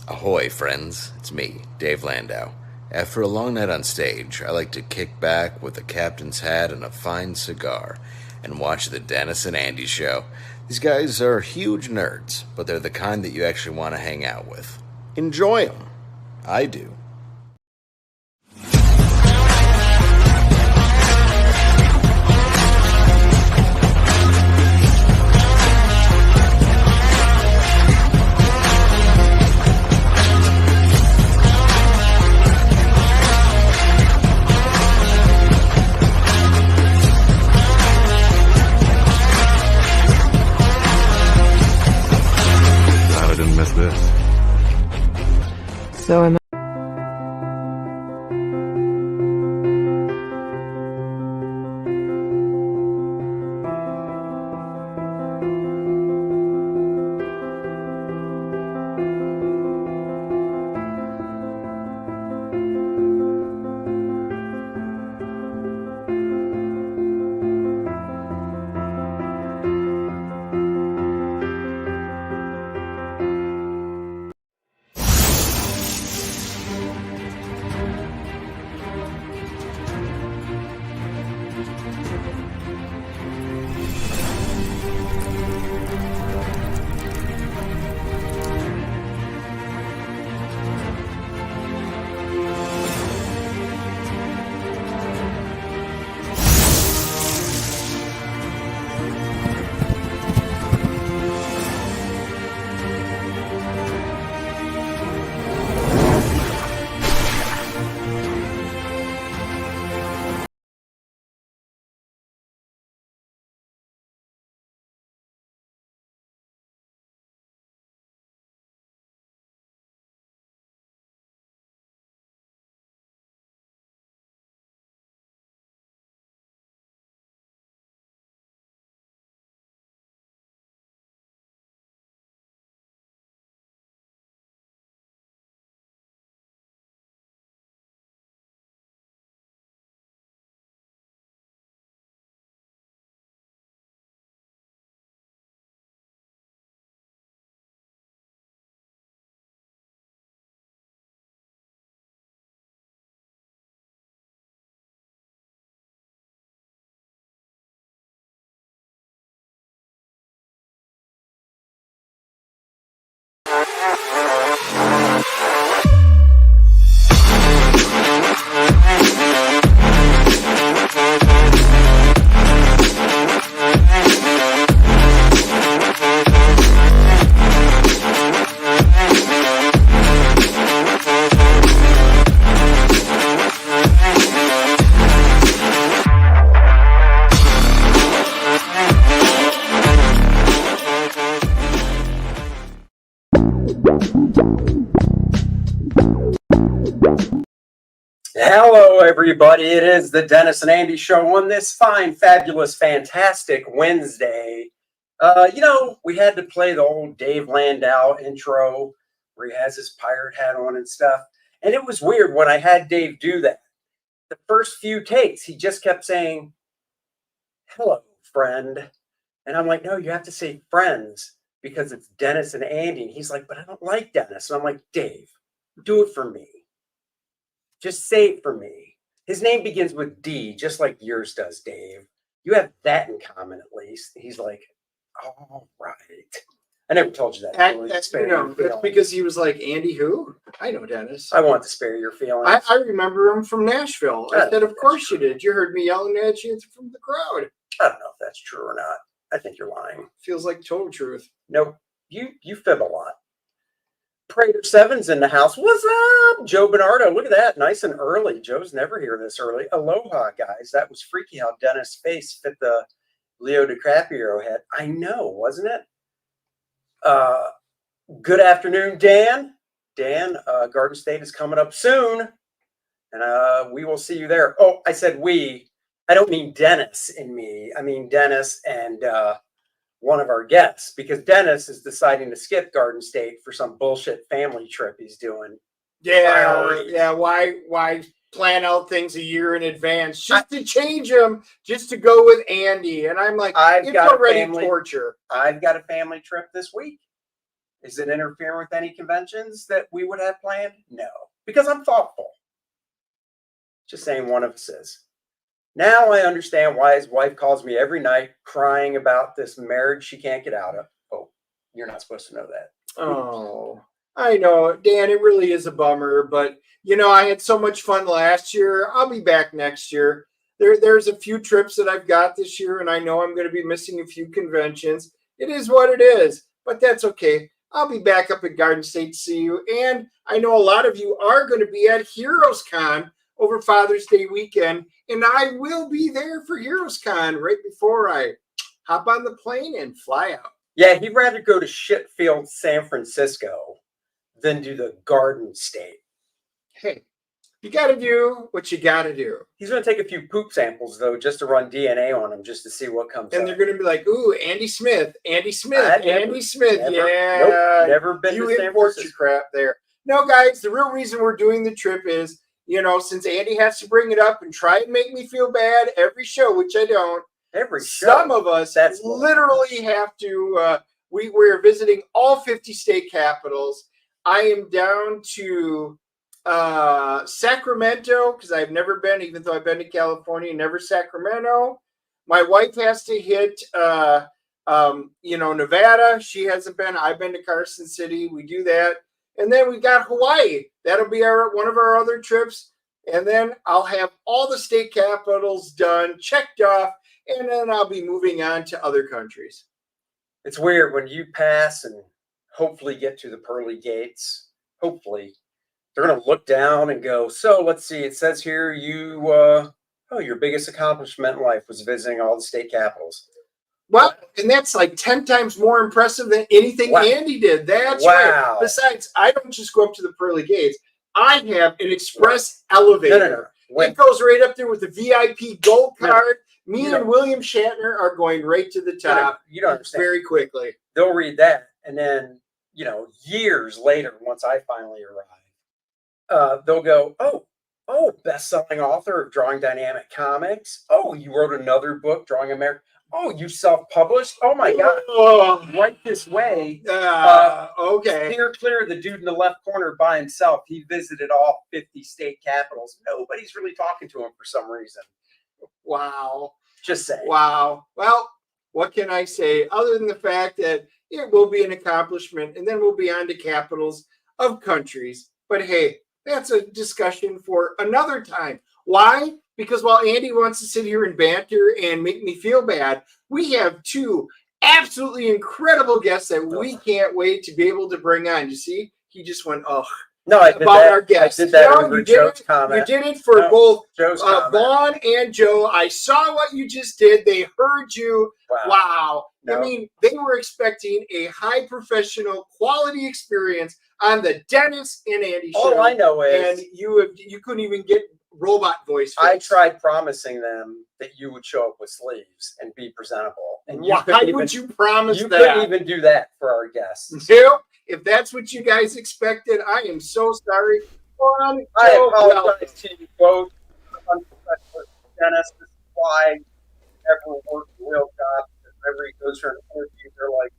Ahoy, friends. It's me, Dave Landau. After a long night on stage, I like to kick back with a captain's hat and a fine cigar and watch the Dennis and Andy show. These guys are huge nerds, but they're the kind that you actually want to hang out with. Enjoy them. I do. So am I. Hello, everybody. It is the Dennis and Andy show on this fine, fabulous, fantastic Wednesday. We had to play the old Dave Landau intro where he has his pirate hat on and stuff. And it was weird when I had Dave do that. The first few takes, he just kept saying, hello, friend. And I'm like, no, you have to say friends because it's Dennis and Andy. And he's like, but I don't like Dennis. And I'm like, Dave, do it for me. Just say it for me. His name begins with D, just like yours does, Dave. You have that in common, at least. He's like, all right. I never told you that. That's because he was like, Andy who? I know Dennis. I want to spare your feelings. I remember him from Nashville. I said, of course you did. You heard me yelling at you from the crowd. I don't know if that's true or not. I think you're lying. Feels like total truth. Nope. You fib a lot. Prater Seven's in the house. What's up, Joe Bernardo? Look at that, nice and early. Joe's never here this early. Aloha, guys. That was freaky how Dennis' face fit the Leo DiCaprio head. I know, wasn't it? Good afternoon, Dan. Dan, Garden State is coming up soon, and we will see you there. Oh, I said we. I don't mean Dennis and me. I mean Dennis and one of our guests, because Dennis is deciding to skip Garden State for some bullshit family trip he's doing. Yeah. Why plan out things a year in advance just to change them, just to go with Andy? And I'm like, it's already torture. I've got a family trip this week. Is it interfering with any conventions that we would have planned? No, because I'm thoughtful. Just saying one of us is. Now I understand why his wife calls me every night crying about this marriage she can't get out of. Oh, you're not supposed to know that. Oh, I know, Dan, it really is a bummer, but I had so much fun last year. I'll be back next year. There's a few trips that I've got this year, and I know I'm going to be missing a few conventions. It is what it is, but that's okay. I'll be back up at Garden State to see you, and I know a lot of you are going to be at Heroes Con over Father's Day weekend, and I will be there for Heroes Con right before I hop on the plane and fly out. Yeah, he'd rather go to Shitfield, San Francisco than do the Garden State. Hey, you got to do what you got to do. He's going to take a few poop samples, though, just to run DNA on them, just to see what comes and up. they're going to be like, ooh, Andy Smith. Never, Yeah. Nope, never been you to San import Francisco. your crap there. No, guys, the real reason we're doing the trip is, since Andy has to bring it up and try and make me feel bad every show, which I don't. Every show. Some of us literally have to, we're visiting all 50 state capitals. I am down to Sacramento because I've never been, even though I've been to California, never Sacramento. My wife has to hit, Nevada. She hasn't been. I've been to Carson City. We do that. And then we got Hawaii. That'll be one of our other trips. And then I'll have all the state capitals done, checked off, and then I'll be moving on to other countries. It's weird when you pass and hopefully get to the pearly gates. Hopefully, they're going to look down and go, so let's see. It says here your biggest accomplishment in life was visiting all the state capitals. Well, and that's like 10 times more impressive than anything Andy did. That's right. Besides, I don't just go up to the pearly gates. I have an express elevator. No. It goes right up there with the VIP gold card. Me and William Shatner are going right to the top. You don't understand. Very quickly. They'll read that. And then, years later, once I finally arrive, they'll go, oh, best-selling author of Drawing Dynamic Comics. Oh, you wrote another book, Drawing America. Oh, you self-published? Oh, my God. Right this way. Okay. Clear, the dude in the left corner by himself. He visited all 50 state capitals. Nobody's really talking to him for some reason. Wow. Just saying. Wow. Well, what can I say other than the fact that it will be an accomplishment, and then we'll be on to capitals of countries. But hey, that's a discussion for another time. Why? Because while Andy wants to sit here and banter and make me feel bad, we have two absolutely incredible guests that we can't wait to be able to bring on. You see, he just went, No, I did about that. our guests. I did that over Joe's comment. You did it for both Joe's Vaughn and Joe. I saw what you just did. They heard you. Wow. No. I mean, they were expecting a high professional quality experience on the Dennis and Andy show. All I know is, and you couldn't even get robot voice. I tried promising them that you would show up with sleeves and be presentable. And why would you promise that? You couldn't even do that for our guests. Nope. If that's what you guys expected, I am so sorry. I apologize to you both. Dennis, this is why everyone works a real job. Whenever he goes for an interview, they're like,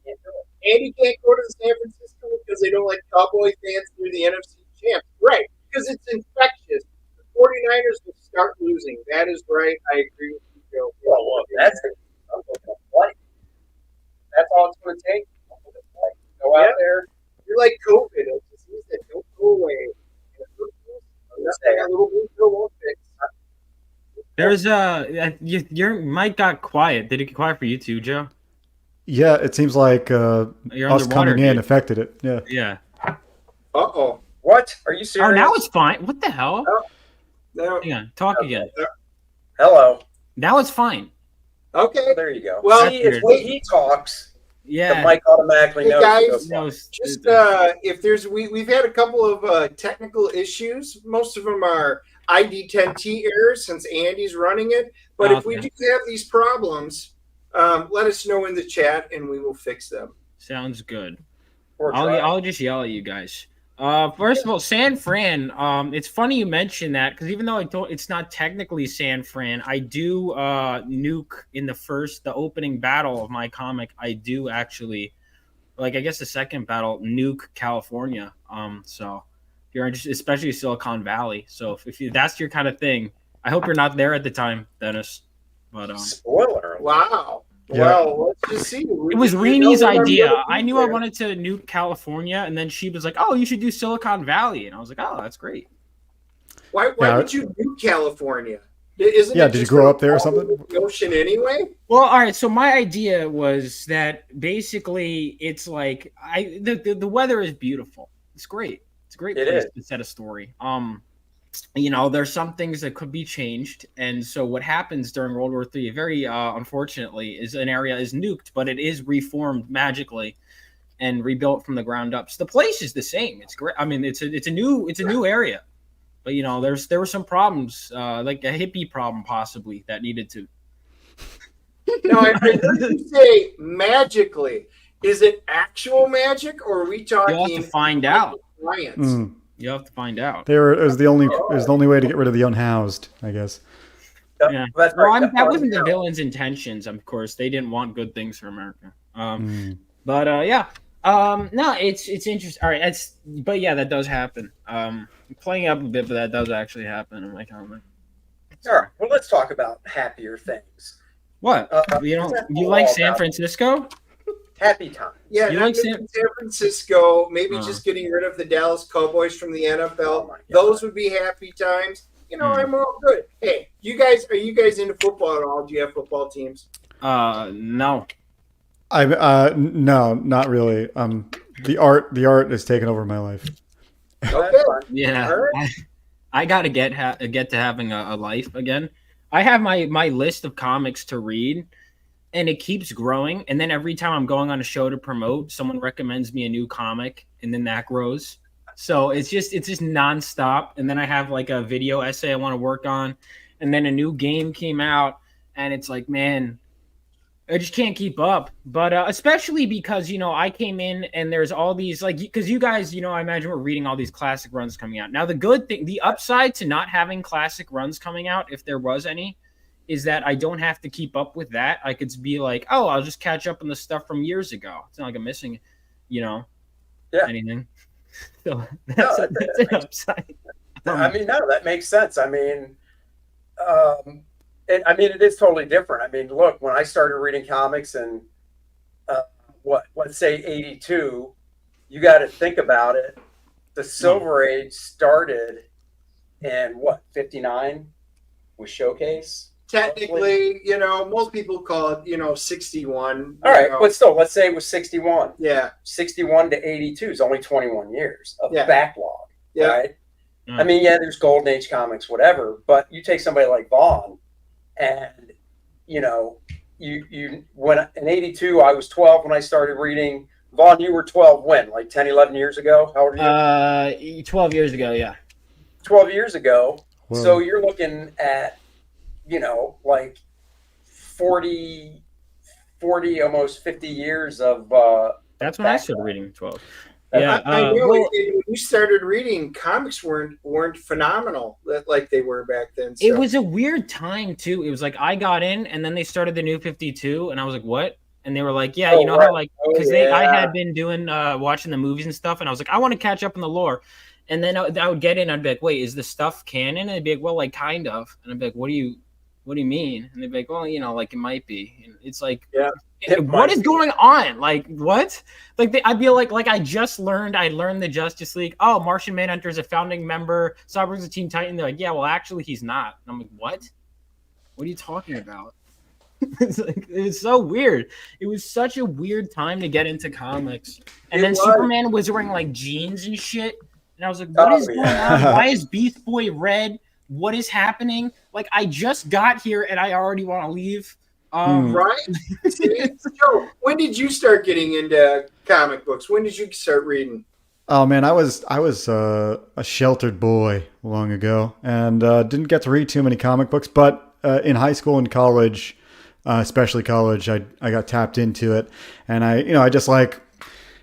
can't do it. Andy can't go to San Francisco because they don't like Cowboy fans near the NFC champs. Right, because it's infectious. The 49ers will start losing. That is right. I agree with you, Joe. Well, look, that's it. I'm looking at flight. That's all it's going to take. Go out there. You're like COVID. It's a disease that don't go away. A little blue pill won't fix. There's your mic got quiet. Did it get quiet for you too, Joe? Yeah, it seems like us coming in affected it. Yeah. Yeah. Uh-oh. What? Are you serious? Oh, now it's fine. What the hell? No. Hang on. Talk again. Hello. Now it's fine. Okay. There you go. Well, see, it's when he talks, yeah, the mic automatically knows. Guys, just if there's we've had a couple of technical issues. Most of them are ID10T errors since Andy's running it. But if we do have these problems, let us know in the chat and we will fix them. Sounds good. I'll just yell at you guys. First of all, San Fran. It's funny you mention that because even though it's not technically San Fran, I do nuke in the opening battle of my comic. I do actually, like, I guess the second battle, nuke California. So if you're interested, especially Silicon Valley. So that's your kind of thing, I hope you're not there at the time, Dennis. But spoiler. Wow. Yeah. Well, let's just see. It was Reenie's idea. I knew I wanted to nuke California, and then she was like, "Oh, you should do Silicon Valley," and I was like, "Oh, that's great." Why would you nuke California? Isn't did you grow up there or something? The ocean anyway. Well, all right. So my idea was that basically it's like the weather is beautiful. It's great. It's a great place to set a story. There's some things that could be changed, and so what happens during World War III, very unfortunately, is an area is nuked, but it is reformed magically and rebuilt from the ground up. So the place is the same. It's great. I mean, it's a new area, but there were some problems, like a hippie problem possibly that needed to. No, I heard you say magically. Is it actual magic, or are we talking? You'll have to find out. Science. You have to find out. It was the only way to get rid of the unhoused, I guess. Yeah. That wasn't the villain's intentions. Of course, they didn't want good things for America. But yeah. No, it's interesting. All right, but yeah, that does happen. Playing up a bit, but that does actually happen in my comic. All right. Well, let's talk about happier things. What? You like San Francisco? Happy time. Yeah, you like San Francisco, maybe just getting rid of the Dallas Cowboys from the NFL. Those would be happy times. I'm all good. Hey, are you guys into football at all? Do you have football teams? No. No, not really. The art is taking over my life. Okay. Yeah. Right. I gotta get to having a life again. I have my list of comics to read, and it keeps growing. And then every time I'm going on a show to promote, someone recommends me a new comic, and then that grows. So it's just nonstop. And then I have like a video essay I want to work on, and then a new game came out, and it's like, man, I just can't keep up. But especially because I came in and there's all these because you guys I imagine we're reading all these classic runs coming out. Now the upside to not having classic runs coming out, if there was any, is that I don't have to keep up with that. I could be like, oh, I'll just catch up on the stuff from years ago. It's not like I'm missing, anything. So that's an upside. That makes sense. It is totally different. I mean, look, when I started reading comics in, let's say 82, you got to think about it. The Silver Age started in 59 with Showcase. Technically, most people call it, 61. All right, but still, let's say it was 61. Yeah. 61 to 82 is only 21 years of backlog, right? Mm. There's Golden Age comics, whatever, but you take somebody like Vaughn, and, you when in 82, I was 12 when I started reading. Vaughn, you were 12 when? Like 10, 11 years ago? How old are you? 12 years ago, yeah. 12 years ago. Whoa. So you're looking at, like 40, almost 50 years of that's when I started reading 12. Yeah, I know when you started reading, comics weren't phenomenal like they were back then. So. It was a weird time too. It was like I got in, and then they started the New 52, and I was like, "What?" And they were like, "Yeah, how because I had been doing watching the movies and stuff, and I was like, I want to catch up on the lore." And then I would get in, I'd be like, "Wait, is this stuff canon?" And they'd be like, "Well, like kind of," and I'd be like, "What do you mean?" And they'd be like, "Well, like it might be." And it's like, what is going on? Like what? Like I'd be like I learned the Justice League. Oh, Martian Manhunter is a founding member. Cyborg's a Teen Titan. They're like, yeah, well, actually, he's not. And I'm like, what? What are you talking about? It's so weird. It was such a weird time to get into comics. And then Superman was wearing like jeans and shit. And I was like, what is going on? Why is Beast Boy red? What is happening? Like I just got here and I already want to leave. Right? So, when did you start getting into comic books? When did you start reading? Oh man, I was a sheltered boy long ago, and didn't get to read too many comic books. But in high school and college, especially college, I got tapped into it, and I just like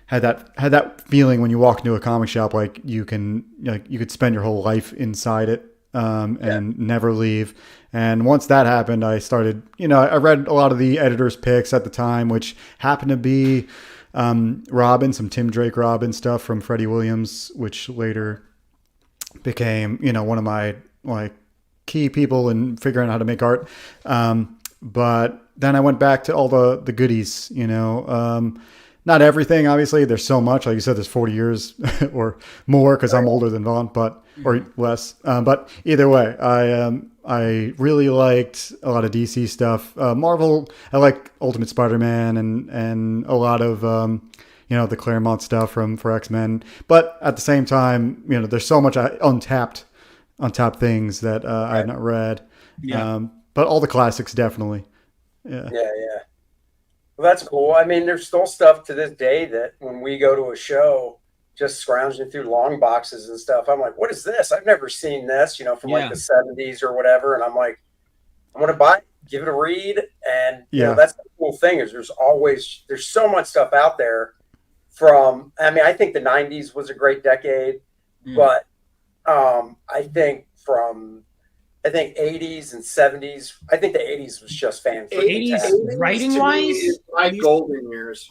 had that feeling when you walk into a comic shop, like you could spend your whole life inside it and never leave. And once that happened, I started, I read a lot of the editors' picks at the time, which happened to be Robin, some Tim Drake Robin stuff from Freddie Williams, which later became, one of my like key people in figuring out how to make art. But then I went back to all the goodies, not everything, obviously. There's so much. Like you said, there's 40 years or more because I'm older than Vaughn, or less. But either way, I really liked a lot of DC stuff. Marvel, I like Ultimate Spider-Man and a lot of the Claremont stuff for X-Men. But at the same time, there's so much untapped things that I have not read. Yeah. But all the classics, definitely. Yeah. Yeah. Well, that's cool. I mean, there's still stuff to this day that when we go to a show, just scrounging through long boxes and stuff, I'm like, what is this? I've never seen this, from like the 70s or whatever. And I'm like, I'm going to buy it, give it a read. And that's the cool thing is there's so much stuff out there I think the 90s was a great decade, but I think 80s and 70s. I think the 80s was just fantastic. 80s writing wise, my golden years.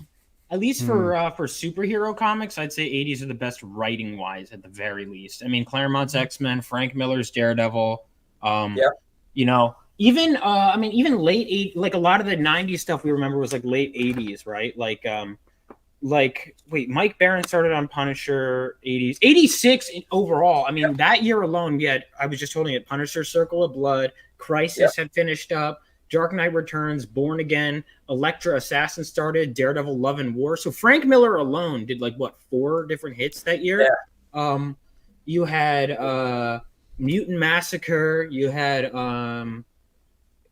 At least for superhero comics, I'd say 80s are the best writing wise at the very least. I mean, Claremont's X-Men, Frank Miller's Daredevil. Even late 80s, like a lot of the 90s stuff we remember was like late 80s, right? Mike Barron started on Punisher 80s, 86 overall. I mean, that year alone, I was just holding it. Punisher, Circle of Blood, Crisis had finished up, Dark Knight Returns, Born Again, Elektra, Assassin started, Daredevil, Love and War. So Frank Miller alone did 4 different hits that year. Yeah. You had Mutant Massacre. You had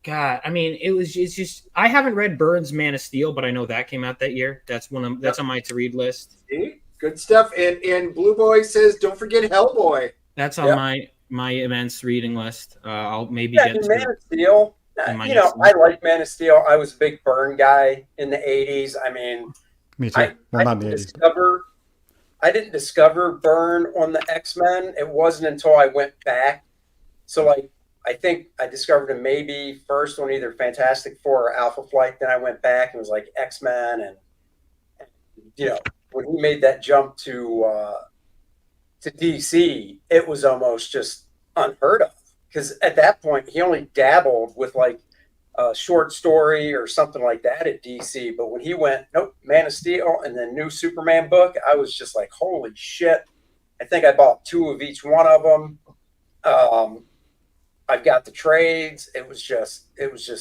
it's just I haven't read Byrne's Man of Steel, but I know that came out that year. That's that's on my to read list. See? Good stuff. And Blue Boy says, don't forget Hellboy. That's on my immense reading list. I'll maybe get to Man of Steel. I like Man of Steel. I was a big Byrne guy in the 80s. I mean, me too. Not in the 80s. I didn't discover Byrne on the X-Men. It wasn't until I went back. So I think I discovered him maybe first on either Fantastic Four or Alpha Flight. Then I went back and was like X-Men. And when he made that jump to DC, it was almost just unheard of. Because at that point, he only dabbled with a short story or something like that at DC. But when he went, Man of Steel and then new Superman book, I was just like, holy shit. I think I bought 2 of each one of them. I've got the trades. It was just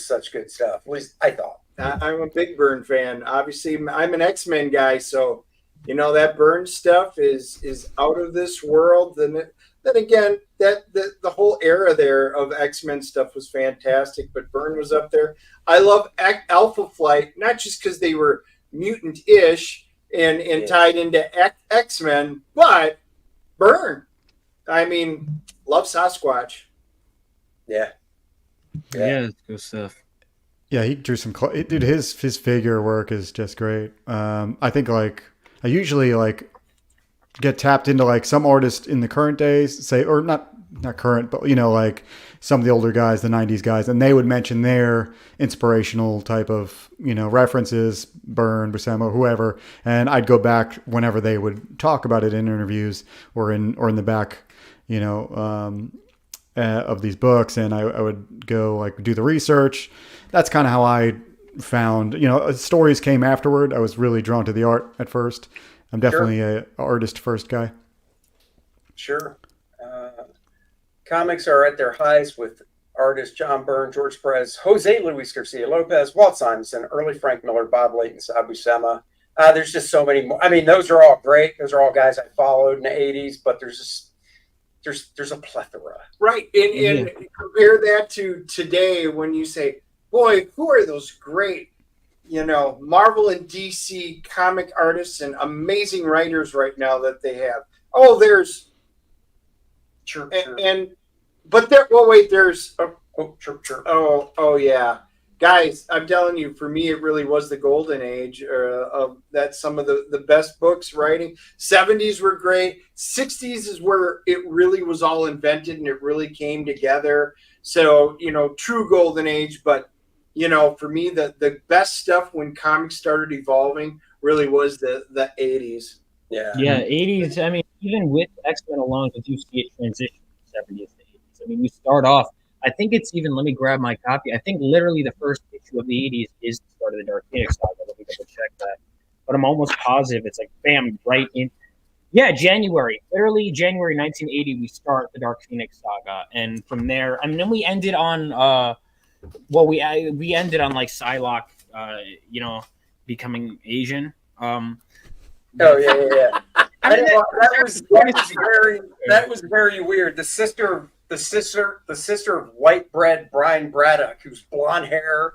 such good stuff. At least I thought. I'm a big Byrne fan. Obviously, I'm an X-Men guy, so that Byrne stuff is out of this world. Then again, that the whole era there of X-Men stuff was fantastic, but Byrne was up there. I love Alpha Flight, not just because they were mutant-ish and tied into X-Men, but Byrne. I mean, love Sasquatch. Yeah, that's good stuff. Yeah, he drew some. Dude, his figure work is just great. I think I usually get tapped into some artist in the current days, say, or not current, but some of the older guys, the 90s guys, and they would mention their inspirational type of references, Byrne, Buscema, whoever, and I'd go back whenever they would talk about it in interviews or in the back, of these books, and I would go do the research. That's kind of how I found, stories came afterward. I was really drawn to the art at first. I'm definitely a artist first guy. Sure. Comics are at their highs with artists John Byrne, George Perez, Jose Luis Garcia Lopez, Walt Simonson, early Frank Miller, Bob Layton, Sal Buscema. There's just so many more. I mean, those are all great. Those are all guys I followed in the 80s, but there's a plethora. Right. And compare that to today when you say, boy, who are those great, Marvel and DC comic artists and amazing writers right now that they have. Oh, there's Sure. But there, there's Chirp. oh yeah. guys, I'm telling you, for me, it really was the golden age of that. Some of the best books writing. 70s were great. 60s is where it really was all invented and it really came together. So, true golden age. But, for me, the best stuff when comics started evolving really was the 80s. Yeah. Yeah, 80s. I mean, even with X-Men alone, because you see it transition from 70s to 80s. I mean, we start off, I think it's even, let me grab my copy. I think literally the first issue of the 80s is the start of the Dark Phoenix saga. Let me double check that. But I'm almost positive it's like, bam, right in. Yeah, literally January 1980, we start the Dark Phoenix saga. And from there, I mean, then we ended on, we ended on like Psylocke, becoming Asian. Oh yeah. That was very weird. The sister of white bread Brian Braddock, who's blonde hair,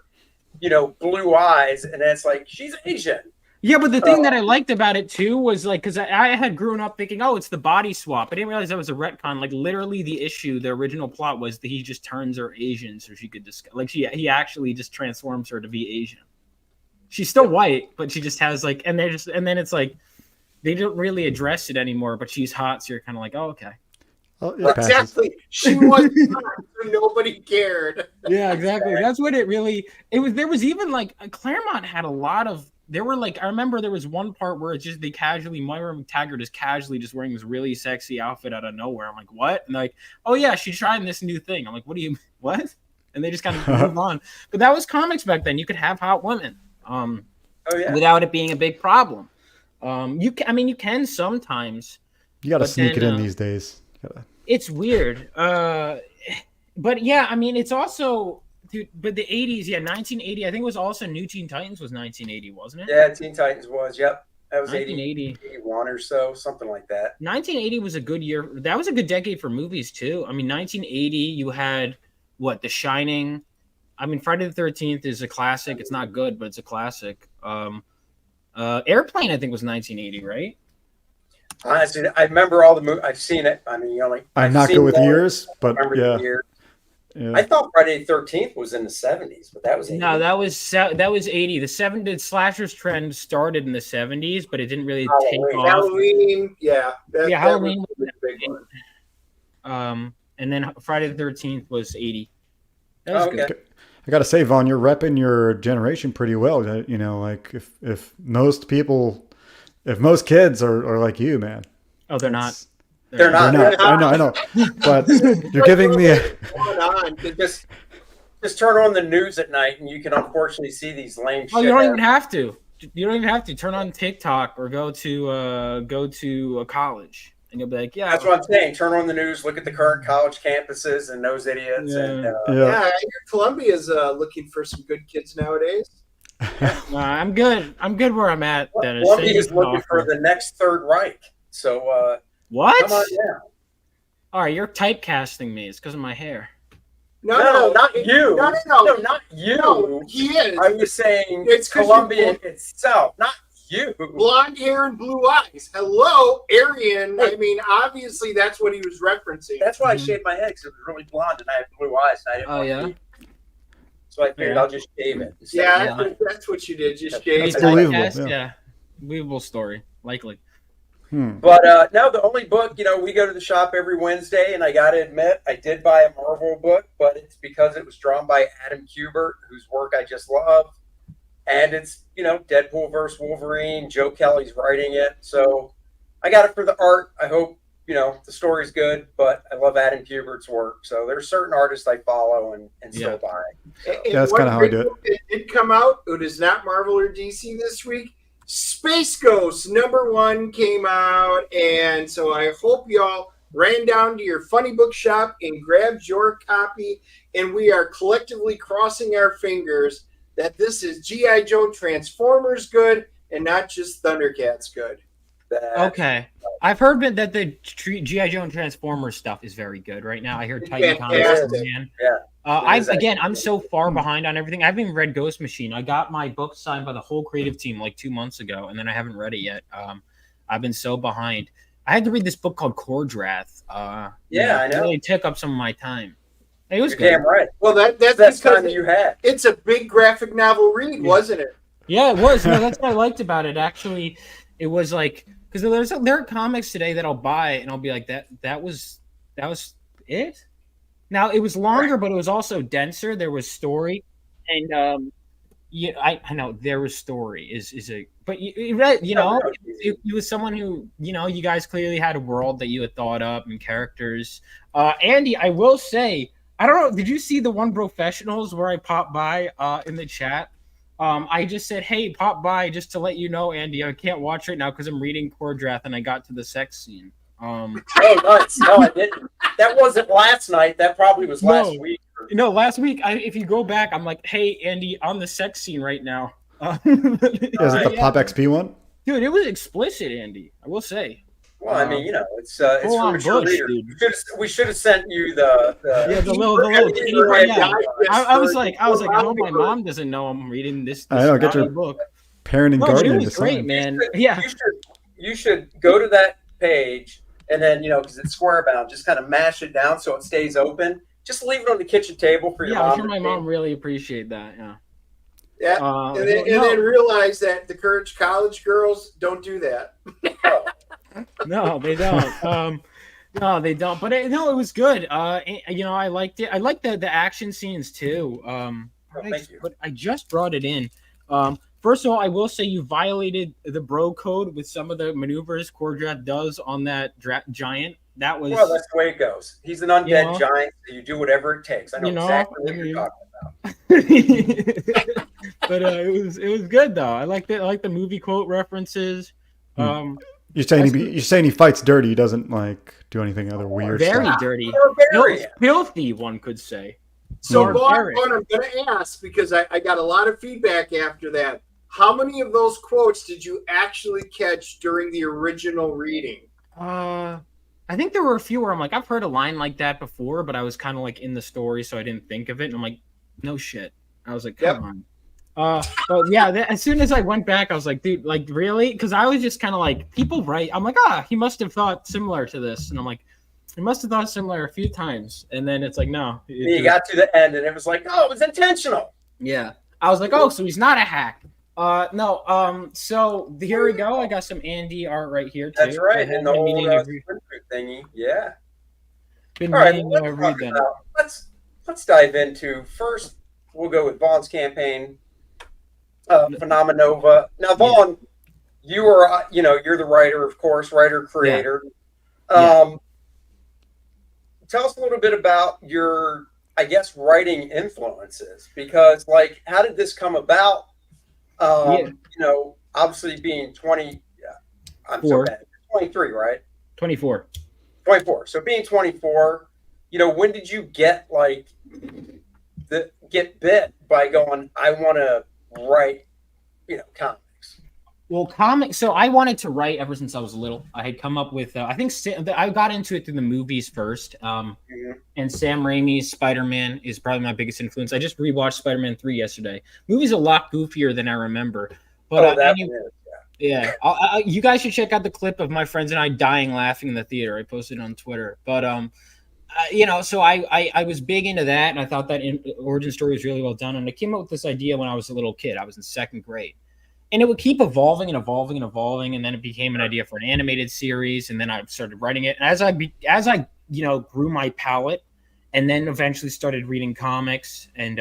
blue eyes, and it's like she's Asian. Yeah, but the thing that I liked about it too was like, because I had grown up thinking, oh, it's the body swap. I didn't realize that was a retcon. Like literally, the original plot was that he just turns her Asian so she could he actually just transforms her to be Asian. She's still white, but she just has like, and then it's like they don't really address it anymore. But she's hot, so you're kind of like, oh, okay. Oh, exactly. She was hot, so nobody cared. Yeah, exactly. That's what it was. There was even like Claremont had a lot of. There were like, I remember there was one part where it's just Moira McTaggart is casually just wearing this really sexy outfit out of nowhere. I'm like, what? And like, oh yeah, she's trying this new thing. I'm like, what? And they just kind of move on. But that was comics back then. You could have hot women, without it being a big problem. You can sometimes. You got to sneak it in these days. It's weird. But yeah, I mean, it's also. Dude, but the 80s, 1980, I think it was also New Teen Titans was 1980, wasn't it? Yeah, Teen Titans was, yep. That was 1980. 81 or so, something like that. 1980 was a good year. That was a good decade for movies, too. I mean, 1980, you had, The Shining. I mean, Friday the 13th is a classic. It's not good, but it's a classic. Airplane, I think, was 1980, right? Honestly, I remember all the movies. I've seen it. I mean, I'm not good with years, but yeah. Yeah. I thought Friday the 13th was in the 70s, but that was 80. No, that was 80. The slashers trend started in the 70s, but it didn't really take off. Halloween, Halloween was a big one. And then Friday the 13th was 80. That was good. I gotta say, Vaughn, you're repping your generation pretty well. Like if most kids are like you, man. Oh, they're not. They're not. I know. But you're giving me just turn on the news at night, and you can unfortunately see these lame. Oh, you don't even have to. You don't even have to turn on TikTok or go to a college, and you'll be like, yeah. That's what I'm saying. Turn on the news, look at the current college campuses and those idiots. Yeah. I hear Columbia's looking for some good kids nowadays. I'm good. I'm good where I'm at. Columbia is looking for the next Third Reich. So. What? Come on down. All right, you're typecasting me. It's because of my hair. No, not you. No, not you. No, he is. I was saying it's Columbia itself, not you. Blonde hair and blue eyes. Hello, Aryan. I mean, obviously that's what he was referencing. That's why I shaved my head, because it was really blonde and I had blue eyes. And I didn't want to so I figured I'll just shave it. Yeah, that's what you did. Just shave it. It's believable. Yeah. Believable story. Likely. But no, the only book, we go to the shop every Wednesday, and I got to admit, I did buy a Marvel book, but it's because it was drawn by Adam Kubert, whose work I just love. And it's, Deadpool versus Wolverine. Joe Kelly's writing it. So I got it for the art. I hope, the story's good, but I love Adam Kubert's work. So there's certain artists I follow and still buy. So. Yeah, that's kind of how I do it. It did come out. It is not Marvel or DC this week. Space Ghost #1 came out, and so I hope y'all ran down to your funny book shop and grabbed your copy, and we are collectively crossing our fingers that this is G.I. Joe Transformers good and not just Thundercats good. Okay. I've heard that the G.I. Joe and Transformers stuff is very good right now. I hear Titan Comics. Yeah. I'm so far behind on everything. I haven't even read Ghost Machine. I got my book signed by the whole creative team like 2 months ago, and then I haven't read it yet. I've been so behind. I had to read this book called Kor-Drath. I know. It really took up some of my time. It was You're good. damn right. Well, that's Best because time you had. it's a big graphic novel read, wasn't it? Yeah, it was. No, that's what I liked about it. Actually, it was like because there are comics today that I'll buy and I'll be like that was it. Now it was longer, but it was also denser. There was story, and yeah, I know there was story is a but it was someone who you guys clearly had a world that you had thought up and characters. Andy, I will say I don't know. Did you see the one professionals where I popped by in the chat? I just said, "Hey, pop by just to let you know, Andy. I can't watch right now because I'm reading Kor-Drath and I got to the sex scene." Oh, nice. No, I didn't. That wasn't last night. That probably was last week. No, last week. If you go back, I'm like, "Hey, Andy, on the sex scene right now." Is it the Pop XP one? Dude, it was explicit, Andy. I will say. Well, I mean, it's for mature readers. We should have sent you the little kitty one. Yeah. I was like, I hope my mom doesn't know I'm reading this I don't get your book. Parent and guardian. It was great, man. Yeah. You should go to that page and then because it's square bound, just kind of mash it down so it stays open. Just leave it on the kitchen table for your mom. Yeah, I'm sure my mom really appreciate that. Yeah. Yeah, and then realize that the Courage College girls don't do that. No, they don't. No, they don't. But it was good. I liked it. I liked the action scenes too. Thank you. But I just brought it in. First of all, I will say you violated the bro code with some of the maneuvers Kor-Drath does on that giant. That was that's the way it goes. He's an undead giant, so you do whatever it takes. I know exactly what you're talking about. But it was good though. I liked it. I like the movie quote references. You're saying he fights dirty. He doesn't do anything other weird. Very stuff. dirty. Filthy, one could say. So, Vaughn, I'm going to ask because I got a lot of feedback after that. How many of those quotes did you actually catch during the original reading? I think there were a few where I'm like, I've heard a line like that before, but I was kind of like in the story, so I didn't think of it. And I'm like, no shit. I was like, come on. But yeah, as soon as I went back, I was like, dude, like really? Because I was just kind of like, people write. I'm like, he must have thought similar to this, and I'm like, he must have thought similar a few times, and then it's like, no. You got to the end, and it was like, it was intentional. Yeah, I was like, so he's not a hack. No. So here we go. I got some Andy art right here too. That's right. And the whole thingy. Yeah. All right. Let's dive into first. We'll go with Vaughn's campaign. Phenomenova. Now, Vaughn, you are, you're the writer, of course, creator. Yeah. Tell us a little bit about your, I guess, writing influences, because, how did this come about? Obviously being 20, I'm so bad. 23, right? 24. 24. So being 24, when did you get get bit by going, I want to write, comics? Well, comics. So I wanted to write ever since I was little. I had come up with, I think I got into it through the movies first. And Sam Raimi's Spider-Man is probably my biggest influence. I just rewatched Spider-Man 3 yesterday. Movie's a lot goofier than I remember. But you guys should check out the clip of my friends and I dying laughing in the theater. I posted it on Twitter. But so I was big into that, and I thought that origin story was really well done. And I came up with this idea when I was a little kid. I was in second grade, and it would keep evolving and evolving and evolving, and then it became an idea for an animated series, and then I started writing it. And as I grew my palette, and then eventually started reading comics and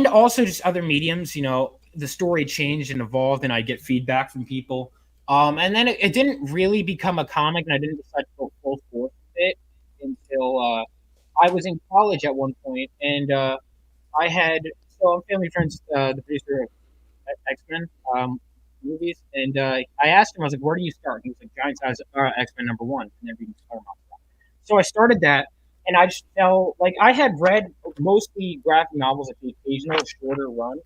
also just other mediums, the story changed and evolved, and I'd get feedback from people. And then it didn't really become a comic, and I didn't decide to go full force with it until I was in college at one point, and I'm family friends, the producer of X-Men movies, and I asked him, I was like, where do you start? He was like, Giant Size X-Men #1, and then reading Spider-Man. So I started that, and I just felt like I had read mostly graphic novels at the occasional shorter run.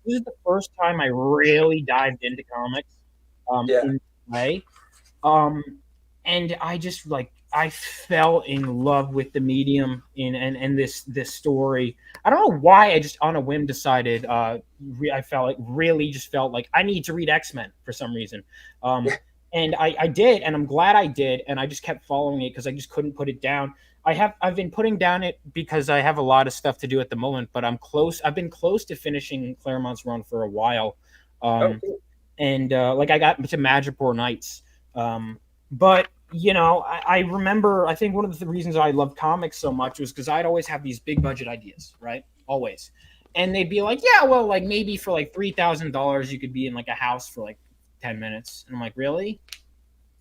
This is the first time I really dived into comics in a way. And I just I fell in love with the medium and this story. I don't know why I just on a whim decided I felt like I need to read X-Men for some reason. And I did, and I'm glad I did, and I just kept following it because I just couldn't put it down. I've been putting down it because I have a lot of stuff to do at the moment, but I've been close to finishing Claremont's run for a while. Oh, Um, cool. and like I got to Madripoor Nights. But I remember, I think one of the reasons I loved comics so much was because I'd always have these big budget ideas, right? Always. And they'd be like, yeah, well, like maybe for like $3,000 you could be in like a house for like 10 minutes. And I'm like, really?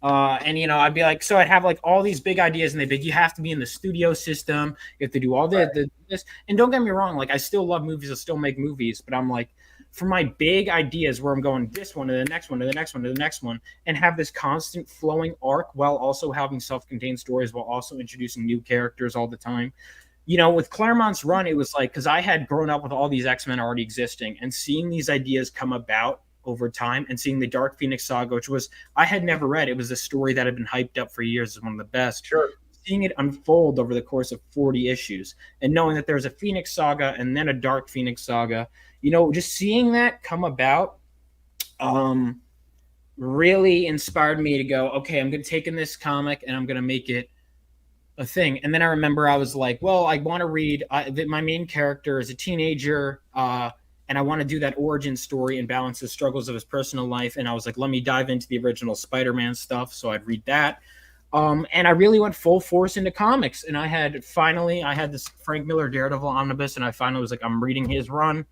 And I'd be like, so I'd have like all these big ideas, and they'd be, you have to be in the studio system, you have to do all this. And don't get me wrong, like I still love movies, I still make movies, but I'm like, for my big ideas where I'm going this one to the next one to the next one to the next one, and have this constant flowing arc while also having self-contained stories, while also introducing new characters all the time. With Claremont's run, it was like, because I had grown up with all these X-Men already existing, and seeing these ideas come about over time, and seeing the Dark Phoenix saga, which was, I had never read. It was a story that had been hyped up for years as one of the best. Sure. Seeing it unfold over the course of 40 issues, and knowing that there's a Phoenix saga and then a Dark Phoenix saga, just seeing that come about, really inspired me to go, okay, I'm going to take in this comic and I'm going to make it a thing. And then I remember I was like, well, I want to read my main character is a teenager, and I want to do that origin story and balance the struggles of his personal life. And I was like, let me dive into the original Spider-Man stuff. So I'd read that. And I really went full force into comics. And I had this Frank Miller Daredevil omnibus, and I finally was like, I'm reading his run.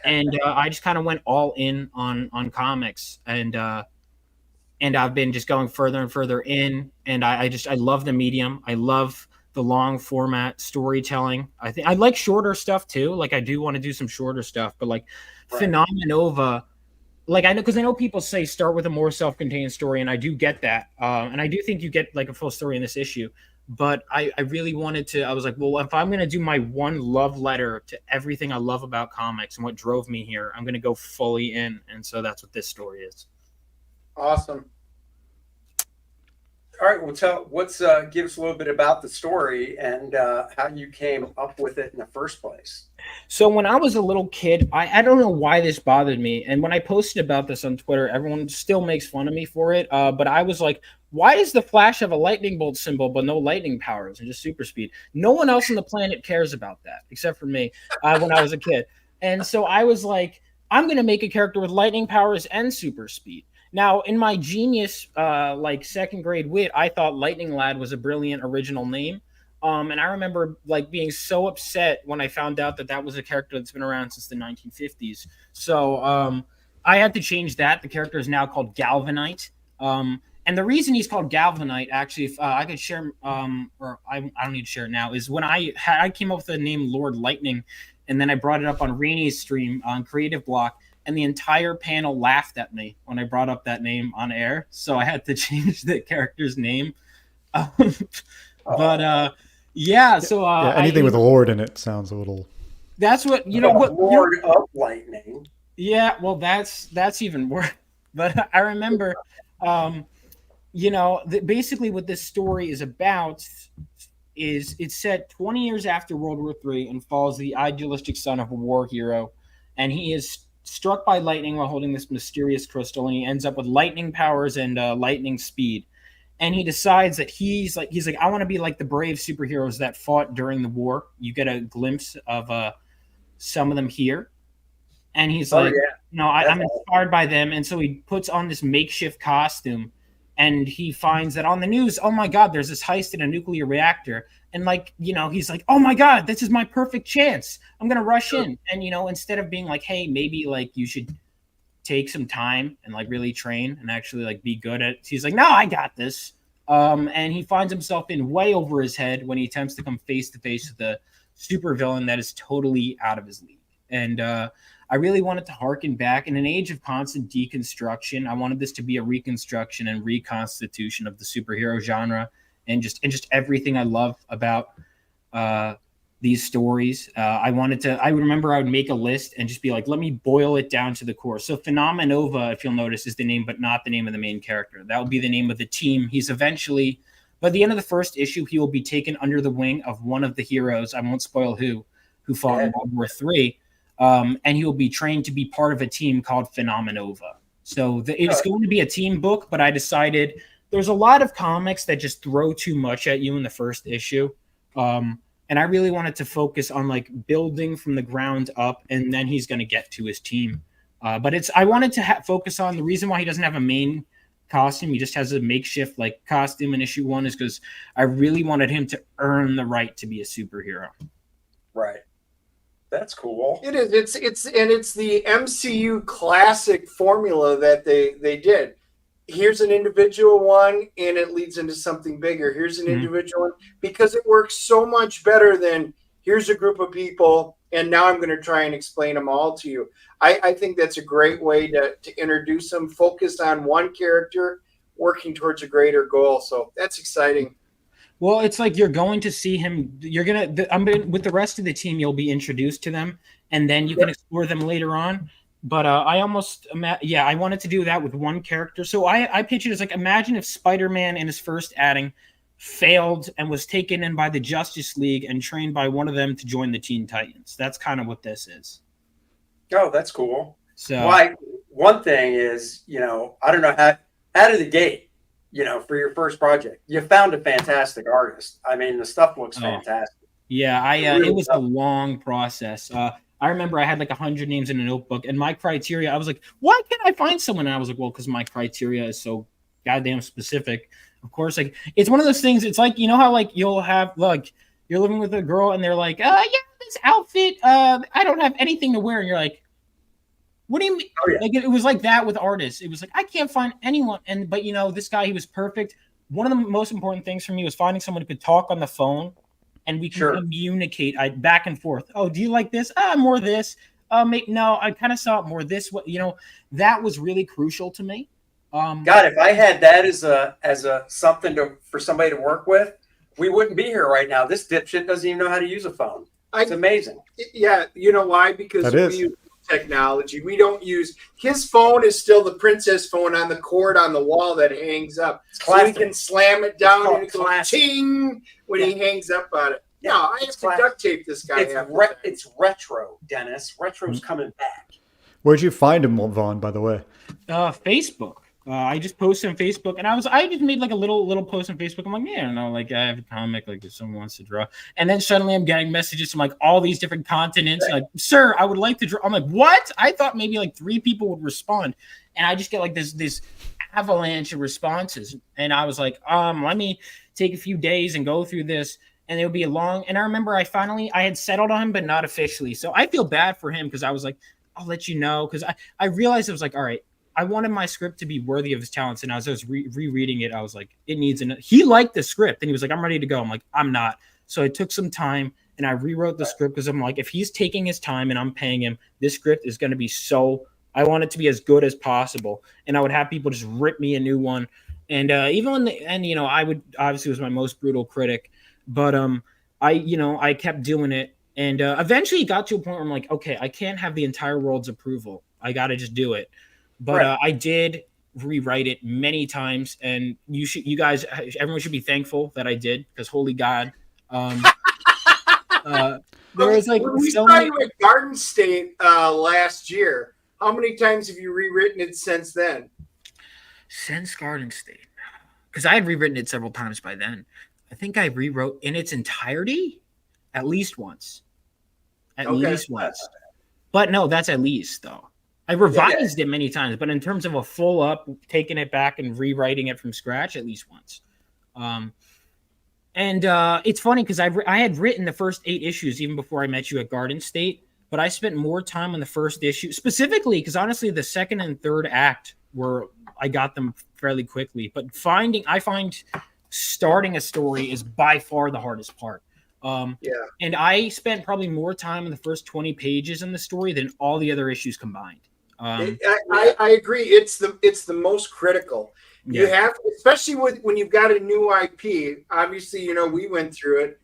And I just kind of went all in on comics. And I've been just going further and further in. And I love the medium. I love the long format storytelling. I think I like shorter stuff too. Like I do want to do some shorter stuff, but like right. Phenomenova, like I know people say start with a more self-contained story, and I do get that. And I do think you get like a full story in this issue, but I really wanted to, I was like, well, if I'm going to do my one love letter to everything I love about comics and what drove me here, I'm going to go fully in. And so that's what this story is. Awesome. All right, well, give us a little bit about the story and how you came up with it in the first place. So when I was a little kid, I don't know why this bothered me. And when I posted about this on Twitter, everyone still makes fun of me for it. But I was like, why does the Flash have a lightning bolt symbol but no lightning powers and just super speed? No one else on the planet cares about that except for me when I was a kid. And so I was like, I'm going to make a character with lightning powers and super speed. Now, in my genius, like second grade wit, I thought Lightning Lad was a brilliant original name. And I remember like being so upset when I found out that was a character that's been around since the 1950s. So I had to change that. The character is now called Galvanite. And the reason he's called Galvanite, actually, if I could share, or I don't need to share it now, is when I came up with the name Lord Lightning, and then I brought it up on Rainey's stream on Creative Block. And the entire panel laughed at me when I brought up that name on air. So I had to change the character's name. Yeah. So anything with Lord in it sounds a little. That's what Lord of Lightning. Yeah, well, that's even worse. But I remember, basically what this story is about is it's set 20 years after World War III and follows the idealistic son of a war hero, and he is struck by lightning while holding this mysterious crystal, and he ends up with lightning powers and lightning speed. And he decides that he's like, I want to be like the brave superheroes that fought during the war. You get a glimpse of some of them here. And he's I'm inspired by them. And so he puts on this makeshift costume, and he finds that on the news, oh my God, there's this heist in a nuclear reactor. And he's like, oh my God, this is my perfect chance. I'm going to rush in. And, instead of being like, hey, maybe like you should take some time and like really train and actually like be good at it. He's like, no, I got this. And he finds himself in way over his head when he attempts to come face to face with a supervillain that is totally out of his league. And I really wanted to harken back in an age of constant deconstruction. I wanted this to be a reconstruction and reconstitution of the superhero genre. And just everything I love about these stories. I remember I would make a list and just be like, let me boil it down to the core. So Phenomenova, if you'll notice, is the name, but not the name of the main character. That will be the name of the team. He's eventually, by the end of the first issue, he will be taken under the wing of one of the heroes. I won't spoil who fought in World War III. And he will be trained to be part of a team called Phenomenova. So it's going to be a team book, but I decided there's a lot of comics that just throw too much at you in the first issue. And I really wanted to focus on like building from the ground up, and then he's going to get to his team. But I wanted to focus on the reason why he doesn't have a main costume. He just has a makeshift like costume in issue 1 is because I really wanted him to earn the right to be a superhero. Right. That's cool. It is. It's the MCU classic formula that they did. Here's an individual one, and it leads into something bigger. Here's an individual one, because it works so much better than here's a group of people, and now I'm going to try and explain them all to you. I think that's a great way to introduce them, focused on one character, working towards a greater goal. So that's exciting. Well, it's like you're going to see him. With the rest of the team, you'll be introduced to them, and then you can explore them later on. But I wanted to do that with one character. So I pitch it as like, imagine if Spider-Man in his first outing failed and was taken in by the Justice League and trained by one of them to join the Teen Titans. That's kind of what this is. Oh, that's cool. So one thing is, I don't know how out of the gate, for your first project, you found a fantastic artist. I mean, the stuff looks fantastic. Yeah, it was a long process. I remember I had like 100 names in a notebook, and my criteria, I was like, why can't I find someone? And I was like, well, because my criteria is so goddamn specific. Of course, like, it's one of those things. It's like, how like you'll have like you're living with a girl and they're like, yeah, this outfit, I don't have anything to wear. And you're like, what do you mean? Oh, yeah. Like, it was like that with artists. It was like, I can't find anyone. But this guy, he was perfect. One of the most important things for me was finding someone who could talk on the phone and we can communicate back and forth. Oh, do you like this? More this. No, I kind of saw it more this way. That was really crucial to me. God, if I had that as a something for somebody to work with, we wouldn't be here right now. This dipshit doesn't even know how to use a phone. It's amazing. Yeah, you know why? Because we use technology. We don't use his phone is still the princess phone on the cord on the wall that hangs up. So we can slam it down and it goes ting when he hangs up on it. Yeah, I have to duct tape this guy. It's retro, Dennis. Retro's coming back. Where'd you find him, Vaughn, by the way? Facebook. I just posted on Facebook, and I just made like a little post on Facebook. I'm like, I have a comic, like if someone wants to draw. And then suddenly I'm getting messages from like all these different continents, like, sir, I would like to draw. I'm like, what? I thought maybe like 3 people would respond, and I just get like this avalanche of responses. And I was like, let me take a few days and go through this, and it'll be long. And I remember I had settled on him, but not officially. So I feel bad for him because I was like, I'll let you know, because I realized it was like, all right, I wanted my script to be worthy of his talents. And as I was rereading it, I was like, it needs he liked the script and he was like, I'm ready to go. I'm like, I'm not. So I took some time and I rewrote the script because I'm like, if he's taking his time and I'm paying him, this script is going to be I want it to be as good as possible. And I would have people just rip me a new one. And even when I would obviously was my most brutal critic, but I kept doing it. And eventually it got to a point where I'm like, okay, I can't have the entire world's approval. I got to just do it. But I did rewrite it many times, and everyone should be thankful that I did, because holy God, there was like we saw you at Garden State last year. How many times have you rewritten it since then? Since Garden State, because I had rewritten it several times by then. I think I rewrote in its entirety at least once. At least once. But no, that's at least though. I revised it many times, but in terms of a full up, taking it back and rewriting it from scratch, at least once. And it's funny because I had written the first 8 issues even before I met you at Garden State, but I spent more time on the first issue, specifically because honestly, the second and third act I got them fairly quickly. But I find starting a story is by far the hardest part. And I spent probably more time in the first 20 pages in the story than all the other issues combined. I agree. It's the most critical. You have, especially when you've got a new IP. Obviously, we went through it.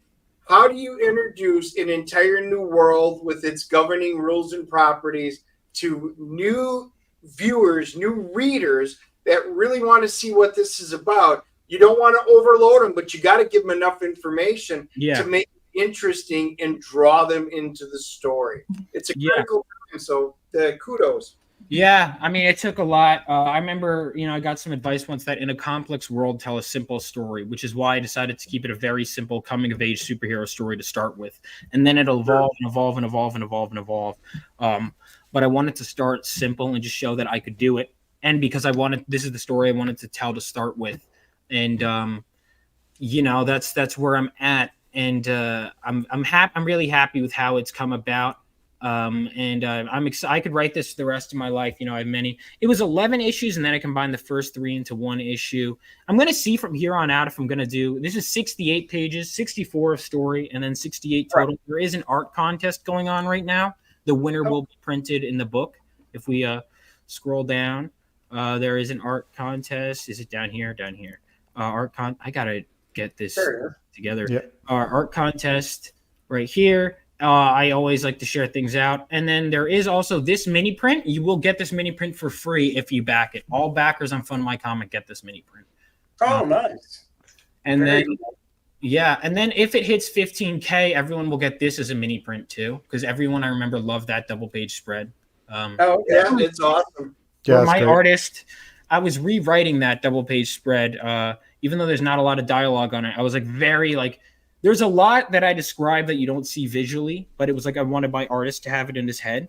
How do you introduce an entire new world with its governing rules and properties to new viewers, new readers that really want to see what this is about? You don't want to overload them, but you got to give them enough information to make it interesting and draw them into the story. It's a critical time, so kudos. Yeah, I mean, it took a lot. I remember, I got some advice once that in a complex world, tell a simple story, which is why I decided to keep it a very simple coming of age superhero story to start with, and then it'll evolve and evolve and evolve and evolve and evolve. But I wanted to start simple and just show that I could do it, and because this is the story I wanted to tell to start with, and that's where I'm at, and I'm happy. I'm really happy with how it's come about. And I'm excited. I could write this the rest of my life. I have many. It was 11 issues, and then I combined the first 3 into one issue. I'm going to see from here on out if I'm going to do. This is 68 pages, 64 of story, and then 68 total. Right. There is an art contest going on right now. The winner will be printed in the book. If we scroll down, there is an art contest. Is it down here? Down here. I gotta get this together. Yep. Art contest right here. I always like to share things out. And then there is also this mini print. You will get this mini print for free if you back it. All backers on Fund My Comic get this mini print. Oh, nice. And Very then, cool. Yeah. And then if it hits 15K, everyone will get this as a mini print too. Because everyone I remember loved that double page spread. Yeah, it's awesome. Yeah, my artist, I was rewriting that double page spread. Even though there's not a lot of dialogue on it, I was there's a lot that I describe that you don't see visually, but it was I wanted my artist to have it in his head.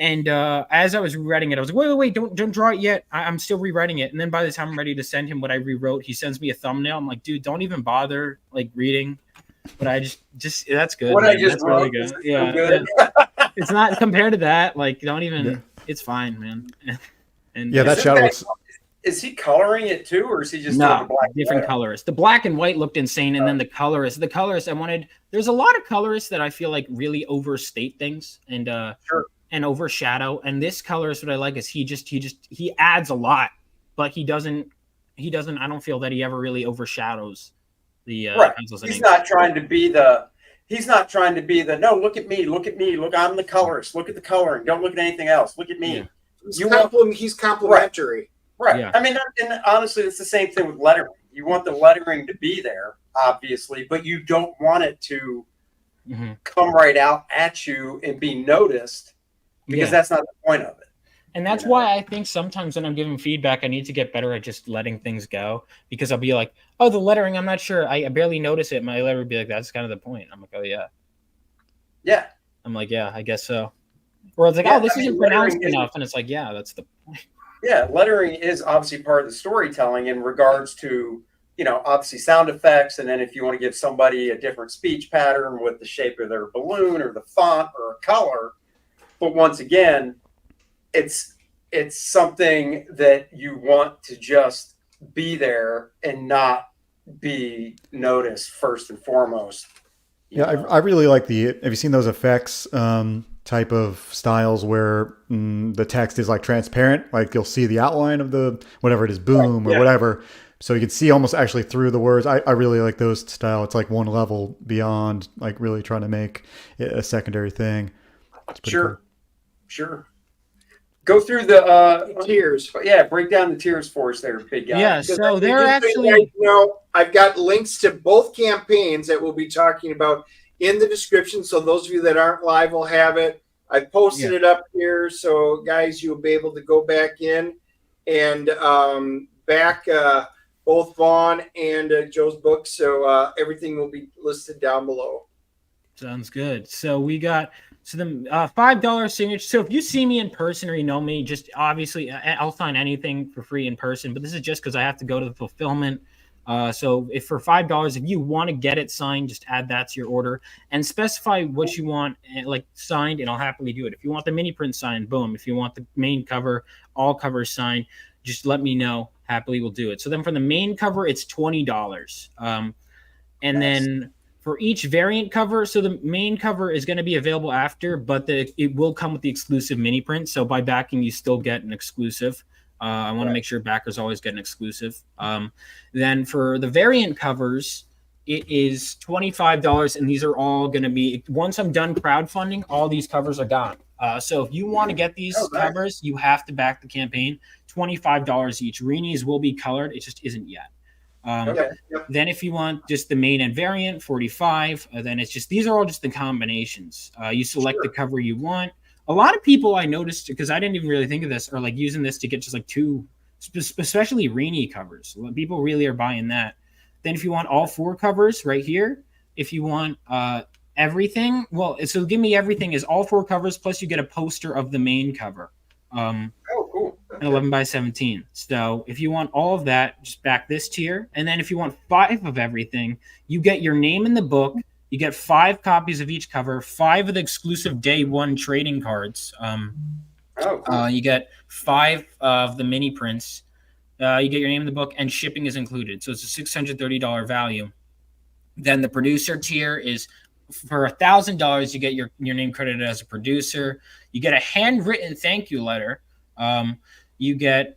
And as I was rewriting it, I was like, wait, don't draw it yet. I'm still rewriting it. And then by the time I'm ready to send him what I rewrote, he sends me a thumbnail. I'm like, dude, don't even bother reading. But I just that's good. What I just that's wrote, really good. Yeah, good. It's not compared to that. Don't even. Yeah. It's fine, man. And that shadow looks. Is he coloring it too, or is he just doing the black different colorist? The black and white looked insane, and then the colorist I wanted. There's a lot of colorists that I feel really overstate things and and overshadow. And this colorist, what I like is he adds a lot, but he doesn't. I don't feel that he ever really overshadows the pencils. He's not trying to be the. He's not trying to be the. No, look at me. Look, I'm the colorist. Look at the coloring. Don't look at anything else. Look at me. Yeah. He's complimentary. Right. Yeah. I mean, and honestly, it's the same thing with lettering. You want the lettering to be there, obviously, but you don't want it to come right out at you and be noticed because that's not the point of it. And that's why I think sometimes when I'm giving feedback, I need to get better at just letting things go because I'll be like, oh, the lettering, I'm not sure. I barely notice it. My letter would be like, that's kind of the point. I'm like, oh, yeah. Yeah. I'm like, yeah, I guess so. Or it's like, oh, this isn't pronounced enough. And it's like, yeah, that's the point. Yeah, lettering is obviously part of the storytelling in regards to, obviously sound effects. And then if you want to give somebody a different speech pattern with the shape of their balloon or the font or a color. But once again, it's something that you want to just be there and not be noticed first and foremost. Yeah, I really like have you seen those effects? Type of styles where the text is transparent, you'll see the outline of the whatever it is, boom or whatever, so you can see almost actually through the words. I really like those style. It's one level beyond really trying to make it a secondary thing. Sure. Go through the tiers. Yeah, break down the tiers for us there, big guy. Yeah, so they're actually I've got links to both campaigns that we'll be talking about in the description, so those of you that aren't live will have it. I posted it up here, so guys, you'll be able to go back in and back both Vaughn and Joe's books. So everything will be listed down below. Sounds good. So we got the $5 signature. So if you see me in person or you know me, just obviously I'll sign anything for free in person. But this is just because I have to go to the fulfillment. So if for $5, if you want to get it signed, just add that to your order and specify what you want signed, and I'll happily do it. If you want the mini print signed, boom. If you want the main cover, all covers signed, just let me know. Happily we'll do it. So then for the main cover, it's $20. And then for each variant cover, so the main cover is going to be available after, but it will come with the exclusive mini print. So by backing, you still get an exclusive. I want to make sure backers always get an exclusive. Then for the variant covers, it is $25, and these are all going to be, once I'm done crowdfunding, all these covers are gone. So if you want to get these covers, you have to back the campaign. $25 each. Reenies will be colored. It just isn't yet. Then if you want just the main and variant, $45. Then it's just, these are all just the combinations. You select the cover you want. a lot of people I noticed, because I didn't even really think of this, are like using this to get just like 2, especially Rainy covers. People really are buying that. Then if you want all 4 covers right here, if you want everything, well, so Give Me Everything is all 4 covers, plus you get a poster of the main cover. Oh, cool. Okay. 11 by 17. So if you want all of that, just back this tier. And then if you want 5 of everything, you get your name in the book. You get 5 copies of each cover, 5 of the exclusive day 1 trading cards. Cool. You get 5 of the mini prints. You get your name in the book, and shipping is included. So it's a $630 value. Then the producer tier is for $1,000. You get your name credited as a producer. You get a handwritten thank you letter. You get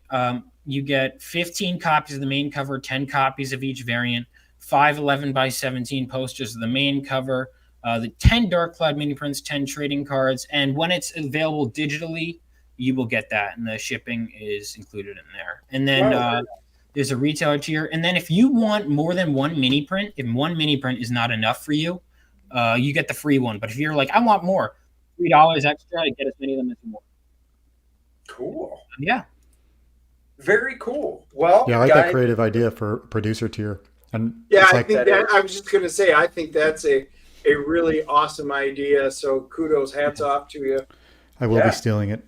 15 copies of the main cover, 10 copies of each variant, 5 11 by 17 posters of the main cover, the 10 Dark Cloud mini prints, 10 trading cards, and when it's available digitally, you will get that, and the shipping is included in there. And then there's a retailer tier, and then if you want more than 1 mini print, if 1 mini print is not enough for you, you get the free one. But if you're like, I want more, $3 extra, get as many of them as you want. Cool. Yeah. Very cool. Well, yeah, I like that creative idea for producer tier. And yeah, I like, think that I was just going to say, I think that's a really awesome idea. So kudos, hats off to you. I will be stealing it.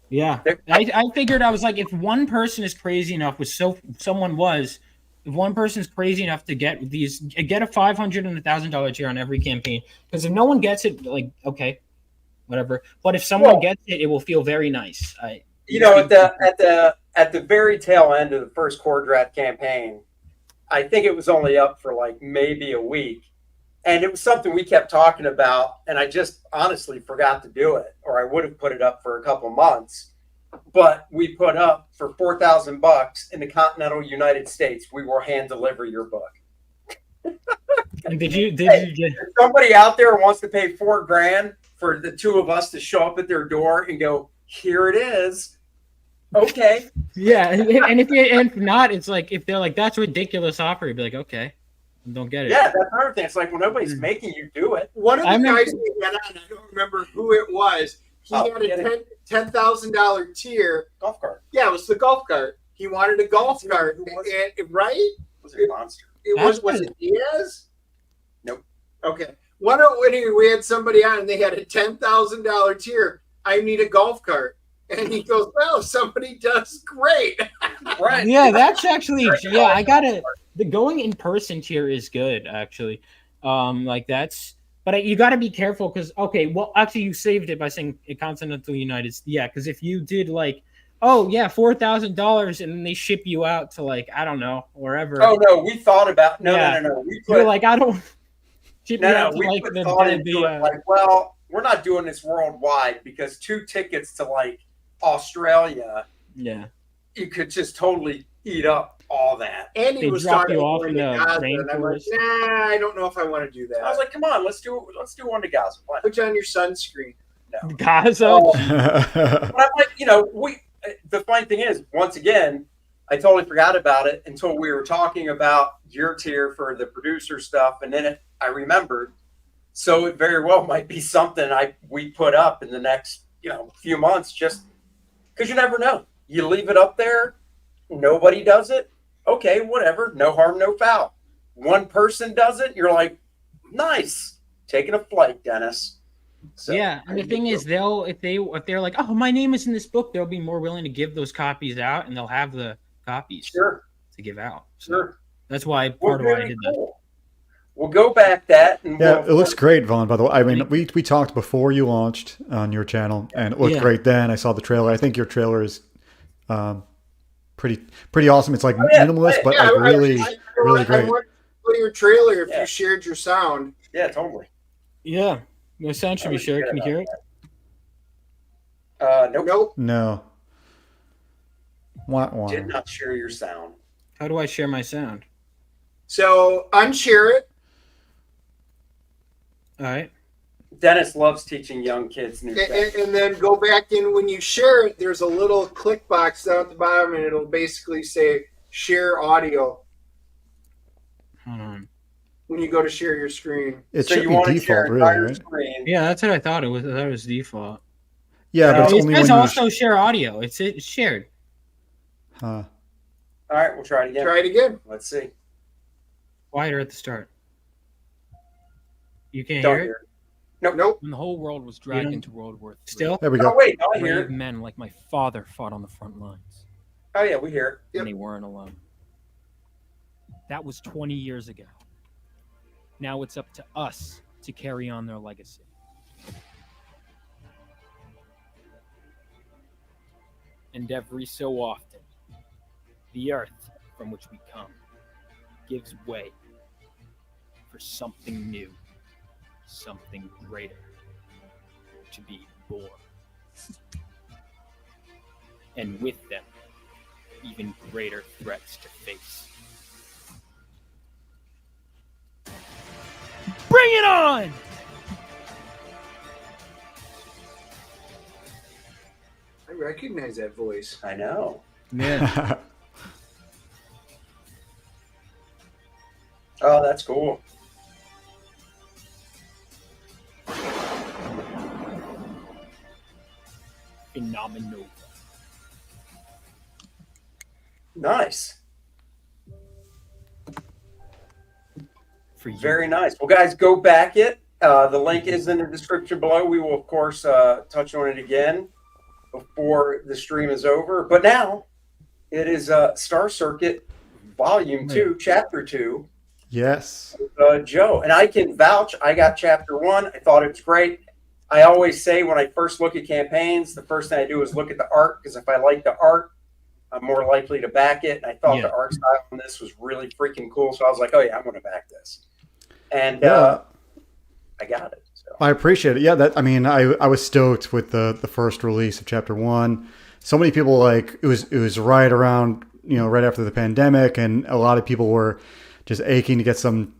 Yeah, I figured, I was like, if one person is crazy enough, if one person is crazy enough to get a $500 and $1,000 tier on every campaign, because if no one gets it, like, okay, whatever. But if someone gets it, it will feel very nice. At the very tail end of the first Kor-Drath campaign, I think it was only up for like maybe a week. And it was something we kept talking about, and I just honestly forgot to do it, or I would have put it up for a couple months. But we put up for $4,000 in the continental United States. We will hand deliver your book. And did you if somebody out there wants to pay $4,000 for the 2 of us to show up at their door and go, here it is. Okay. Yeah, and if not, it's like, if they're like, that's a ridiculous offer, you'd be like, okay. Don't get it. Yeah, that's another thing. It's like, when nobody's making you do it. One of the guys we got on, I don't remember who it was. He had a $10,000 tier. Golf cart. Yeah, it was the golf cart. He wanted a golf cart. Right? Was it Monster? Was it Diaz? Nope. Okay. When we had somebody on and they had a $10,000 tier, I need a golf cart. And he goes, well, somebody does great. Right. Yeah, that's actually, I got it. The going in person tier is good, actually. But you got to be careful because, okay, well, actually, you saved it by saying a continental United States. Yeah, because if you did like, oh, yeah, $4,000 and then they ship you out to, like, I don't know, wherever. Oh, no, we thought about, no. You're like, I don't. We put thought into it, like, well, we're not doing this worldwide because 2 tickets to, like, Australia. Yeah. You could just totally eat up all that. And he was talking off in the rainforest. Nah, I don't know if I want to do that. I was like, come on, let's do one to Gaza. Put you on your sunscreen. No. Gaza. But I'm like, the funny thing is, once again, I totally forgot about it until we were talking about your tier for the producer stuff, and then I remembered. So it very well might be something we put up in the next few months, just because you never know. You leave it up there, nobody does it. Okay, whatever. No harm, no foul. One person does it, you're like, nice. Taking a flight, Dennis. So, yeah, and the thing is, if they're like, oh, my name is in this book, they'll be more willing to give those copies out, and they'll have the copies to give out. So that's why part of why I did that. We'll go back that. And it looks great, Vaughn, by the way. I mean, we talked before you launched on your channel, and it looked great then. I saw the trailer. I think your trailer is pretty awesome. It's like minimalist, but like really great. I want to play your trailer if you shared your sound. Yeah, totally. Yeah. The sound should be shared. Can you hear it? Nope. No. Wah. Did not share your sound. How do I share my sound? So unshare it. All right. Dennis loves teaching young kids new things. And then go back in when you share it. There's a little click box down at the bottom, and it'll basically say share audio. Hold on. When you go to share your screen, it should be default, really, right? Screen. Yeah, that's what I thought it was. I thought it was default. Yeah, but it's It only says when you also share audio. It's shared. Huh. All right, we'll try it again. Try it again. Let's see. Quieter at the start. You can't Don't hear it? hear it. Nope. When the whole world was dragged into World War III, Still? There we Oh, go. wait. I hear brave it. men like my father fought on the front lines, Oh, yeah, we hear it. Yep. and they weren't alone. That was 20 years ago. Now it's up to us to carry on their legacy. And every so often, the earth from which we come gives way for something new, something greater to be born. And with them, even greater threats to face. Bring it on! I recognize that voice. I know. Yeah. Oh, that's cool. Phenomenal. Nice. For you. Very nice. Well, guys, go back it. The link is in the description below. We will, of course, touch on it again before the stream is over. But now it is Star Circuit Volume 2, Chapter 2. Yes. Joe. And I can vouch. I got Chapter 1. I thought it was great. I always say when I first look at campaigns, the first thing I do is look at the art, because if I like the art, I'm more likely to back it. And I thought the art style on this was really freaking cool. So I was like, oh, yeah, I'm going to back this. And I got it. So. I appreciate it. Yeah, I was stoked with the first release of Chapter 1. So many people, like, it was right around, right after the pandemic, and a lot of people were just aching to get something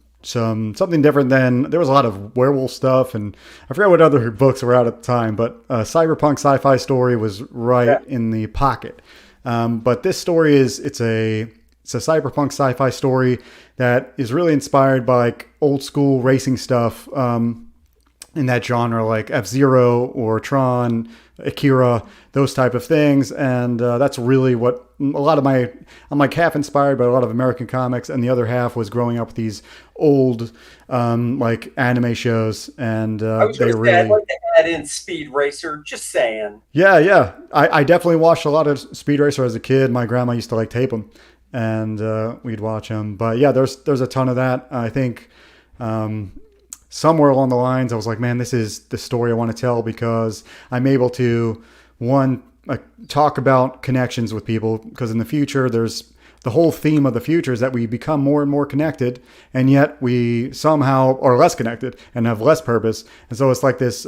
different. Than there was a lot of werewolf stuff, and I forgot what other books were out at the time, but cyberpunk sci-fi story was right in the pocket. But this story it's a cyberpunk sci-fi story that is really inspired by, like, old school racing stuff in that genre, like F-Zero or Tron, Akira, those type of things. And that's really what a lot of I'm like half inspired by a lot of American comics, and the other half was growing up with these old like anime shows. And they really, I'd like to add in Speed Racer, just saying. Yeah. I definitely watched a lot of Speed Racer as a kid. My grandma used to like tape them, and we'd watch them. But yeah, there's a ton of that. I think somewhere along the lines, I was like, man, this is the story I want to tell, because I'm able to, one, talk about connections with people, because in the future, there's the whole theme of the future is that we become more and more connected, and yet we somehow are less connected and have less purpose. And so it's like this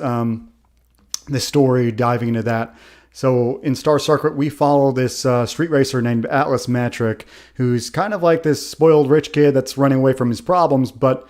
story diving into that. So in Star Circuit, we follow this street racer named Atlas Metric, who's kind of like this spoiled rich kid that's running away from his problems, but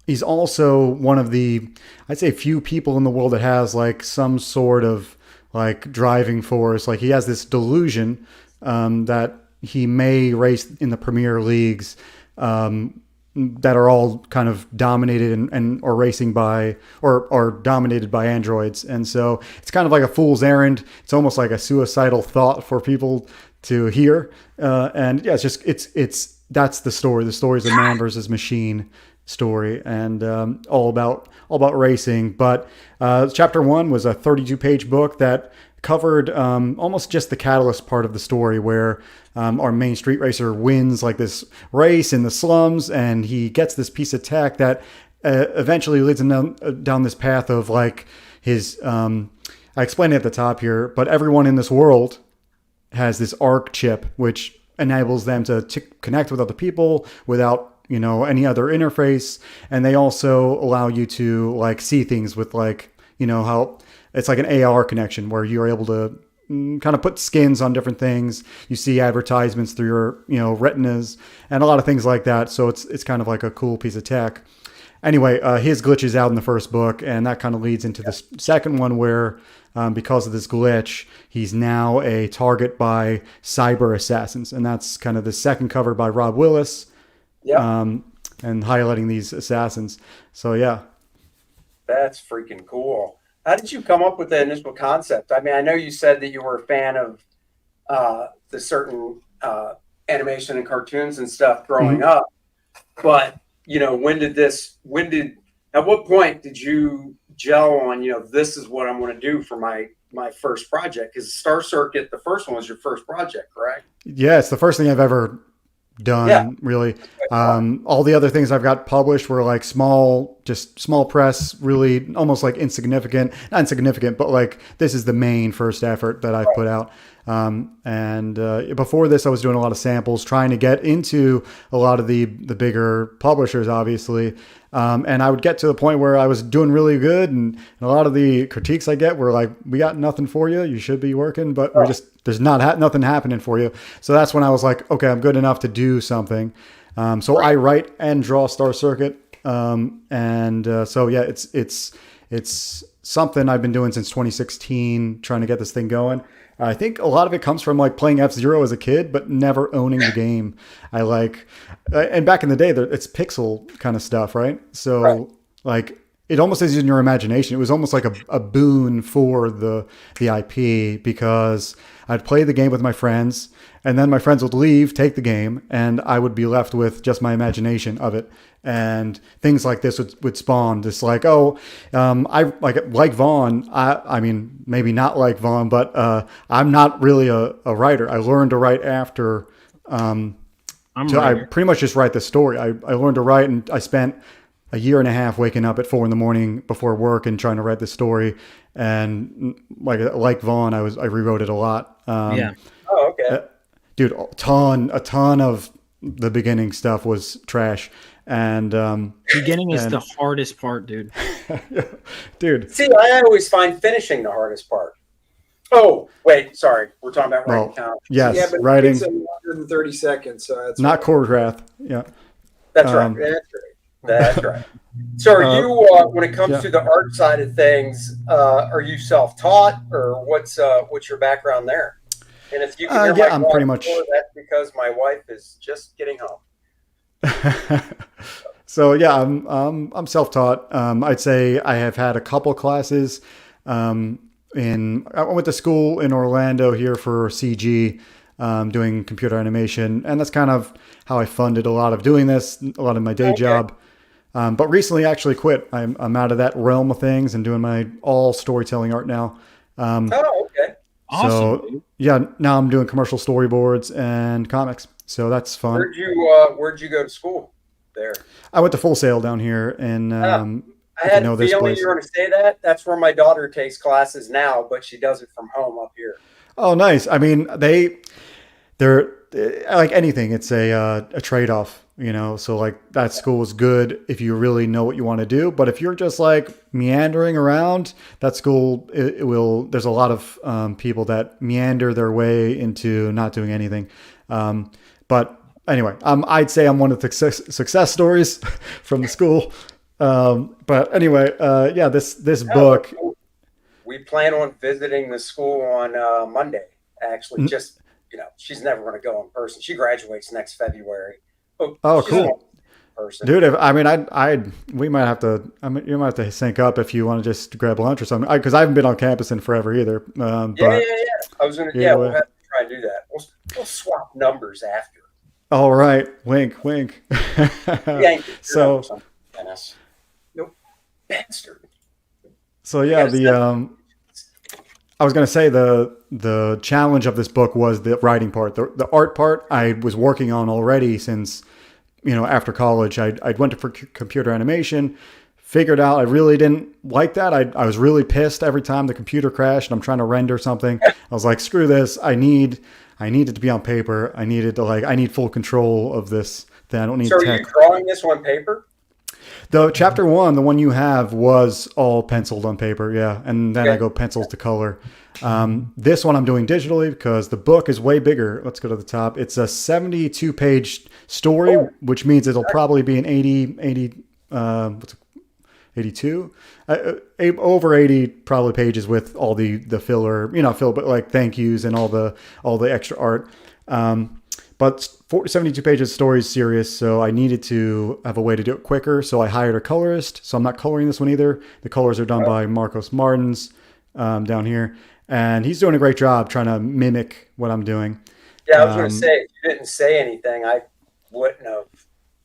he's also one of the, I'd say, few people in the world that has like some sort of like driving force. Like, he has this delusion that he may race in the premier leagues that are all kind of dominated and or racing by or dominated by androids. And so it's kind of like a fool's errand. It's almost like a suicidal thought for people to hear. And yeah, it's that's the story. The story is a man versus machine story, and all about racing. But chapter 1 was a 32-page book that covered almost just the catalyst part of the story, where our main street racer wins like this race in the slums, and he gets this piece of tech that eventually leads him down this path of like his I explained it at the top here, but everyone in this world has this ARC chip, which enables them to connect with other people without any other interface. And they also allow you to like see things with like, how it's like an AR connection, where you're able to kind of put skins on different things. You see advertisements through your, retinas and a lot of things like that. So it's kind of like a cool piece of tech. Anyway, his glitch is out in the first book, and that kind of leads into the second one, where because of this glitch, he's now a target by cyber assassins. And that's kind of the second cover by Rob Willis. Yeah. And highlighting these assassins. So yeah. That's freaking cool. How did you come up with the initial concept? I mean, I know you said that you were a fan of the certain animation and cartoons and stuff growing up, but at what point did you gel on, this is what I'm going to do for my first project? Because Star Circuit, the first one, was your first project, correct? Yeah, it's the first thing I've ever done, really. All the other things I've got published were like small press, really almost like not insignificant, but like this is the main first effort that I've put out. Before this, I was doing a lot of samples, trying to get into a lot of the bigger publishers, obviously. And I would get to the point where I was doing really good, and a lot of the critiques I get were like, "We got nothing for you. You should be working, but there's nothing happening for you." So that's when I was like, "Okay, I'm good enough to do something." So I write and draw Star Circuit, so yeah, it's something I've been doing since 2016, trying to get this thing going. I think a lot of it comes from like playing F-Zero as a kid, but never owning the game. And back in the day, it's pixel kind of stuff, right? So like it almost is in your imagination. It was almost like a boon for the IP, because I'd play the game with my friends, and then my friends would leave, take the game, and I would be left with just my imagination of it. And things like this would spawn this like, I like Vaughn. I mean, maybe not like Vaughn, but I'm not really a writer. I learned to write after. I pretty much just write the story. I learned to write, and I spent a year and a half waking up at 4 a.m. before work and trying to write the story. And like Vaughn, I rewrote it a lot. Yeah. Oh, okay. Dude, a ton of the beginning stuff was trash. And beginning is the hardest part, dude. Dude. See, I always find finishing the hardest part. Oh, wait, sorry. We're talking about writing comics. Yes, yeah, but writing. It's 130 seconds, so that's not Kor-Drath. Yeah. That's right. That's right. So are you, when it comes to the art side of things, are you self-taught, or what's your background there? And if you can hear I'm pretty much. That's because my wife is just getting home. So yeah, I'm self-taught. I'd say I have had a couple classes. I went to school in Orlando here for CG, doing computer animation, and that's kind of how I funded a lot of doing this, a lot of my day job. But recently, I actually quit. I'm out of that realm of things and doing my all storytelling art now. Okay. Awesome. So yeah, now I'm doing commercial storyboards and comics. So that's fun. Where'd you go to school there? I went to Full Sail down here, and I had a feeling you were going to say that. That's where my daughter takes classes now, but she does it from home up here. Oh, nice. I mean, they're like anything. It's a trade-off, So like that school is good if you really know what you want to do. But if you're just like meandering around, that school there's a lot of people that meander their way into not doing anything. But anyway, I'd say I'm one of the success stories from the school. But anyway, this book. We plan on visiting the school on Monday. Actually, just she's never going to go in person. She graduates next February. Oh, cool, person. Dude. We might have to. You might have to sync up if you want to just grab lunch or something. Because I haven't been on campus in forever either. Yeah. I was gonna. Yeah, we'll have to try and do that. We'll swap numbers after. All right, wink. So, Dennis. Nope, bastard. So yeah, I was going to say the challenge of this book was the writing part. The art part I was working on already since, after college. I went for computer animation, figured out I really didn't like that. I was really pissed every time the computer crashed and I'm trying to render something. I was like, screw this. I need it to be on paper. I need full control of this thing. I don't need So tech. Are you drawing this on paper? The chapter 1, the one you have, was all penciled on paper, yeah, and then I go pencils to color. This one I'm doing digitally because the book is way bigger. Let's go to the top. It's a 72-page story, which means it'll probably be an 82? Over 80 probably pages with all the filler, but like thank yous and all the extra art. But 72 pages story is serious, so I needed to have a way to do it quicker. So I hired a colorist. So I'm not coloring this one either. The colors are done by Marcos Martins down here. And he's doing a great job trying to mimic what I'm doing. Yeah, I was going to say, if you didn't say anything, I wouldn't have,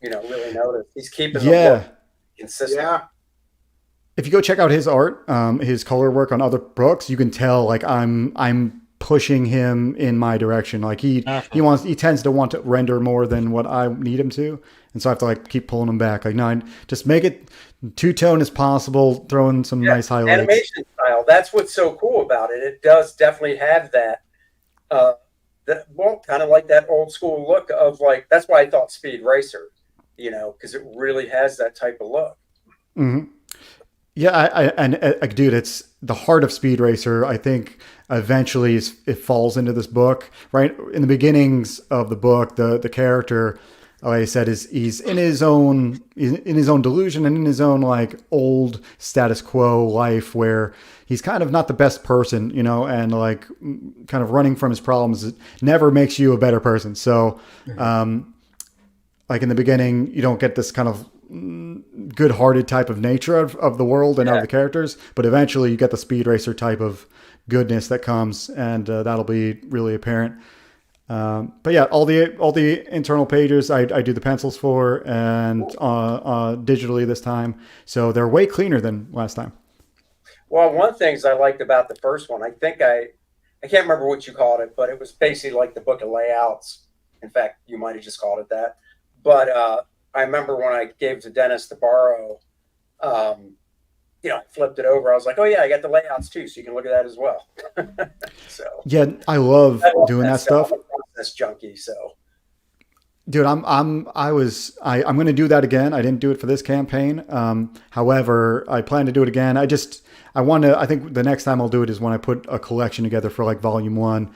really noticed. He's keeping the look consistent. Yeah. If you go check out his art, his color work on other books, you can tell like I'm pushing him in my direction. Like he tends to want to render more than what I need him to, and so I have to like keep pulling him back. Like, no, just make it two-tone as possible, throw in some nice highlights. Animation style. That's what's so cool about it. It does definitely have that, kind of like that old school look of like. That's why I thought Speed Racer, because it really has that type of look. Mm-hmm. Yeah, dude, it's the heart of Speed Racer. I think eventually it falls into this book. Right in the beginnings of the book, the character, like I said, he's in his own delusion and in his own like old status quo life where he's kind of not the best person, and like kind of running from his problems. It never makes you a better person. So, like in the beginning, you don't get this kind of good-hearted type of nature of the world and of the characters, but eventually you get the Speed Racer type of goodness that comes, and that'll be really apparent. But yeah, all the internal pages I do the pencils for, and digitally this time, so they're way cleaner than last time. Well, one of the things I liked about the first one, I think I can't remember what you called it, but it was basically like the book of layouts. In fact, you might have just called it that, but I remember when I gave it to Dennis to borrow, I flipped it over. I was like, oh yeah, I got the layouts too, so you can look at that as well. So yeah, I love doing that stuff. I'm a process junkie, so dude, I'm going to do that again. I didn't do it for this campaign. However, I plan to do it again. I think the next time I'll do it is when I put a collection together for like volume 1.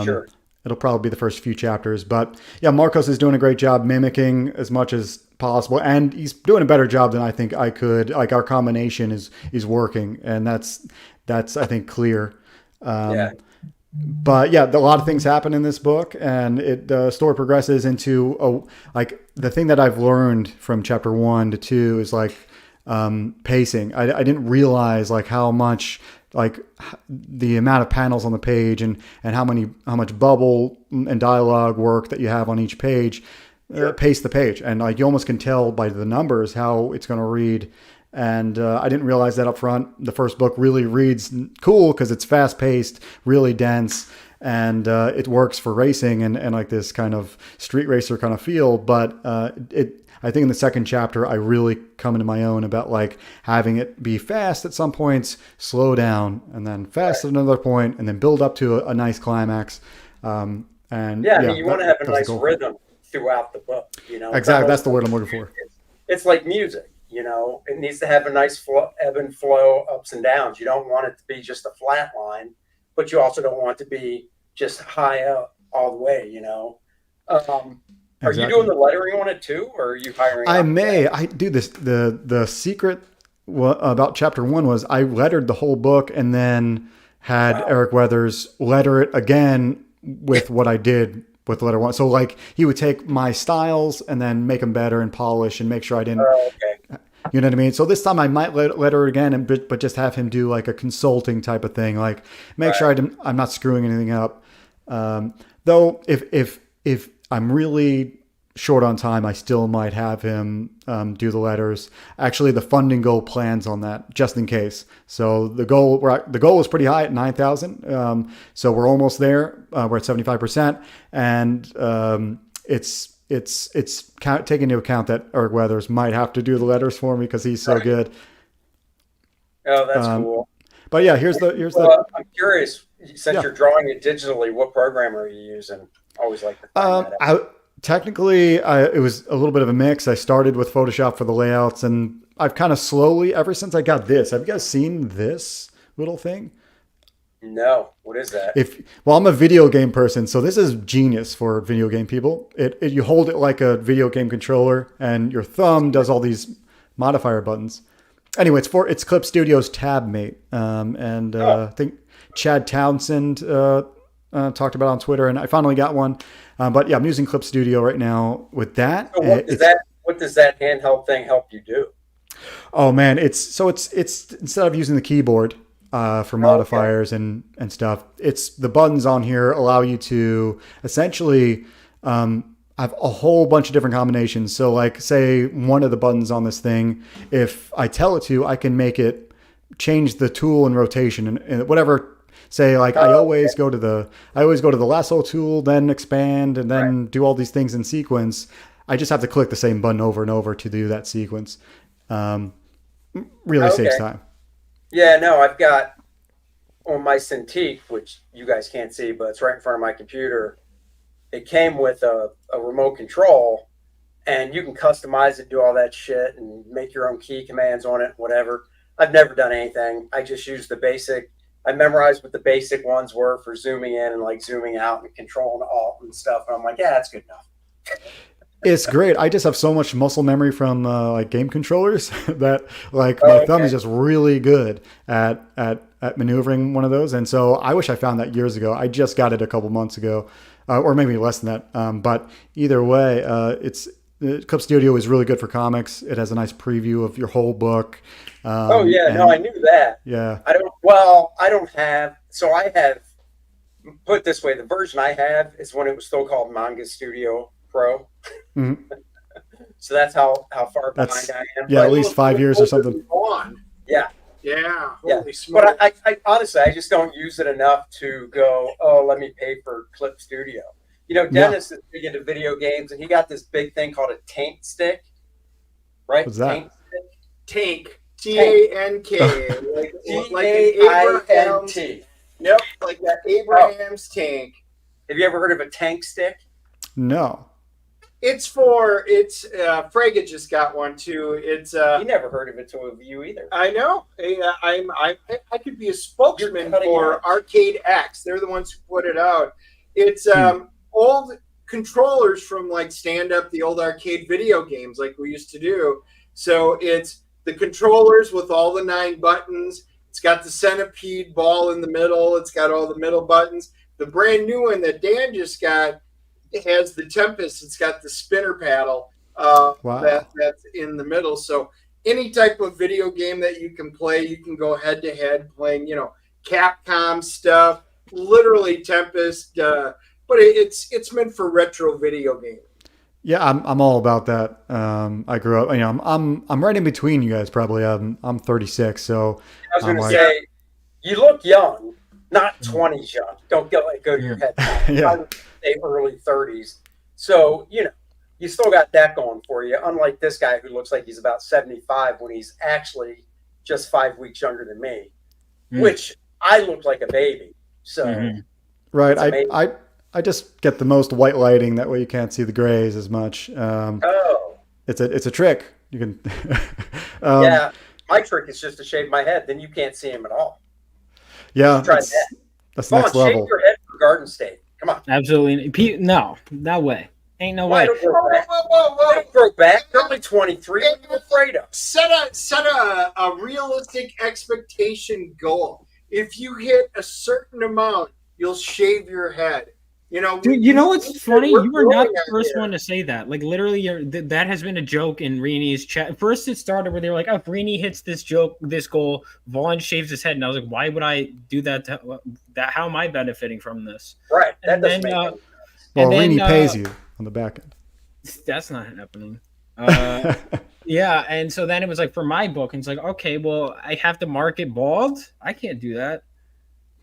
Sure. It'll probably be the first few chapters, but yeah, Marcos is doing a great job mimicking as much as possible, and he's doing a better job than I think I could. Like our combination is working, and that's I think clear. But yeah, a lot of things happen in this book, and the story progresses into like the thing that I've learned from chapter 1 to 2 is like pacing. I didn't realize like how much like the amount of panels on the page and how much bubble and dialogue work that you have on each page pace the page, and like you almost can tell by the numbers how it's going to read. And I didn't realize that up front. The first book really reads cool because it's fast paced, really dense, and it works for racing and like this kind of street racer kind of feel. But I think in the second chapter, I really come into my own about like having it be fast at some points, slow down, and then fast at another point, and then build up to a nice climax. You want to have a nice rhythm throughout the book. Exactly, that's the word I'm looking for. It's like music. It needs to have a nice ebb and flow, ups and downs. You don't want it to be just a flat line, but you also don't want it to be just high up all the way. Are you doing the lettering on it too, or are you hiring? I do this. The secret about chapter 1 was I lettered the whole book and then had Eric Weathers letter it again with what I did with letter 1. So like he would take my styles and then make them better and polish and make sure I didn't. You know what I mean? So this time I might letter it again, but just have him do like a consulting type of thing, like make sure I'm not screwing anything up. Though if I'm really short on time, I still might have him do the letters. Actually, the funding goal plans on that just in case. So the goal was pretty high at 9,000. So we're almost there. We're at 75%, and it's taking into account that Eric Weathers might have to do the letters for me because he's so good. Oh, that's cool. But yeah, here's the. I'm curious, since you're drawing it digitally, what program are you using? Always like to find that out. Technically, it was a little bit of a mix. I started with Photoshop for the layouts, and I've kind of slowly, ever since I got this. Have you guys seen this little thing? No. What is that? I'm a video game person, so this is genius for video game people. You hold it like a video game controller, and your thumb does all these modifier buttons. Anyway, it's Clip Studio's TabMate, I think Chad Townsend talked about on Twitter, and I finally got one. But yeah, I'm using Clip Studio right now with that. So what does that handheld thing help you do? Oh man, it's instead of using the keyboard for modifiers and stuff, it's the buttons on here allow you to essentially have a whole bunch of different combinations. So like say one of the buttons on this thing, if I tell it to, I can make it change the tool and rotation and whatever. Say like I always go to the lasso tool, then expand, and then do all these things in sequence. I just have to click the same button over and over to do that sequence. Really saves time. Yeah, no, I've got on my Cintiq, which you guys can't see, but it's right in front of my computer. It came with a remote control, and you can customize it, do all that shit, and make your own key commands on it, whatever. I've never done anything. I just use the basic. I memorized what the basic ones were for zooming in and like zooming out and controlling alt and stuff. And I'm like, yeah, that's good enough. It's great. I just have so much muscle memory from like game controllers that like my thumb is just really good at maneuvering one of those. And so I wish I found that years ago. I just got it a couple months ago, or maybe less than that. But either way, Clip Studio is really good for comics. It has a nice preview of your whole book. I knew that. Yeah. I don't have. So I have. Put it this way, the version I have is when it was still called Manga Studio Pro. Mm-hmm. So that's how far behind I am. Yeah, at least 5 years or something. Yeah. Yeah. Holy smokes. But I honestly, I just don't use it enough to go, oh, let me pay for Clip Studio. You know, Dennis is big into video games, and he got this big thing called a tank stick. Right? What's that? Tank stick. Tank. T-A-N-K. like an Abrahams. Nope, like that Abraham's tank. Have you ever heard of a tank stick? No. Frega just got one too. You never heard of it to you either. I know. I could be a spokesman for Arcade X. They're the ones who put it out. It's old controllers from like Stand Up, the old arcade video games like we used to do. So it's the controllers with all the 9 buttons. It's got the centipede ball in the middle. It's got all the middle buttons. The brand new one that Dan just got has the Tempest. It's got the spinner paddle that's in the middle. So any type of video game that you can play, you can go head to head playing, Capcom stuff, literally Tempest. But it's meant for retro video games. Yeah, I'm all about that. I grew up. I'm right in between you guys. Probably. I'm 36, so I was going to say, you look young, not 20s young. Don't go to your head. Yeah. I would say early 30s. So you still got that going for you. Unlike this guy who looks like he's about 75 when he's actually just 5 weeks younger than me, which I look like a baby. So right, I just get the most white lighting. That way you can't see the grays as much. It's a trick. You can. Yeah, my trick is just to shave my head. Then you can't see him at all. Yeah, that's next level. Shave your head for Garden State. Come on. Absolutely. No way. Ain't no way. Whoa. Don't grow back. You're only 23. What are you afraid of? Set a realistic expectation goal. If you hit a certain amount, you'll shave your head. Dude, you know what's funny? You were not the first one to say that. Like, literally, that has been a joke in Reenie's chat. First, it started where they were like, if Reenie hits this goal, Vaughn shaves his head. And I was like, why would I do that? How am I benefiting from this? Right. That doesn't make sense. Well, Reenie pays you on the back end. That's not happening. Yeah, and so then it was like, for my book, and it's like, okay, well, I have to mark it bald? I can't do that.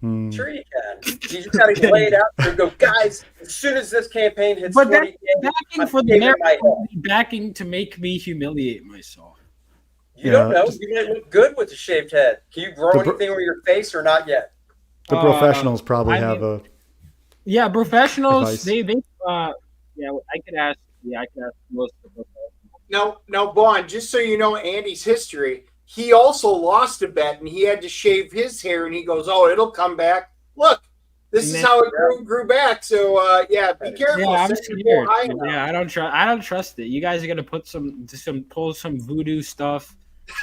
Sure you can. You just got to lay it out and go, guys, as soon as this campaign hits 20, backing for the narrative, backing to make me humiliate myself. You don't know. You might look good with a shaved head. Can you grow anything over your face or not yet? The professionals probably have a... Yeah, professionals, they I could ask most of the professionals. Now, Vaughn, just so you know Andy's history, he also lost a bet and he had to shave his hair and he goes, oh, it'll come back. Look, this is how it grew back. So be careful. Yeah, I'm scared. Yeah, I don't trust it. You guys are gonna put pull some voodoo stuff.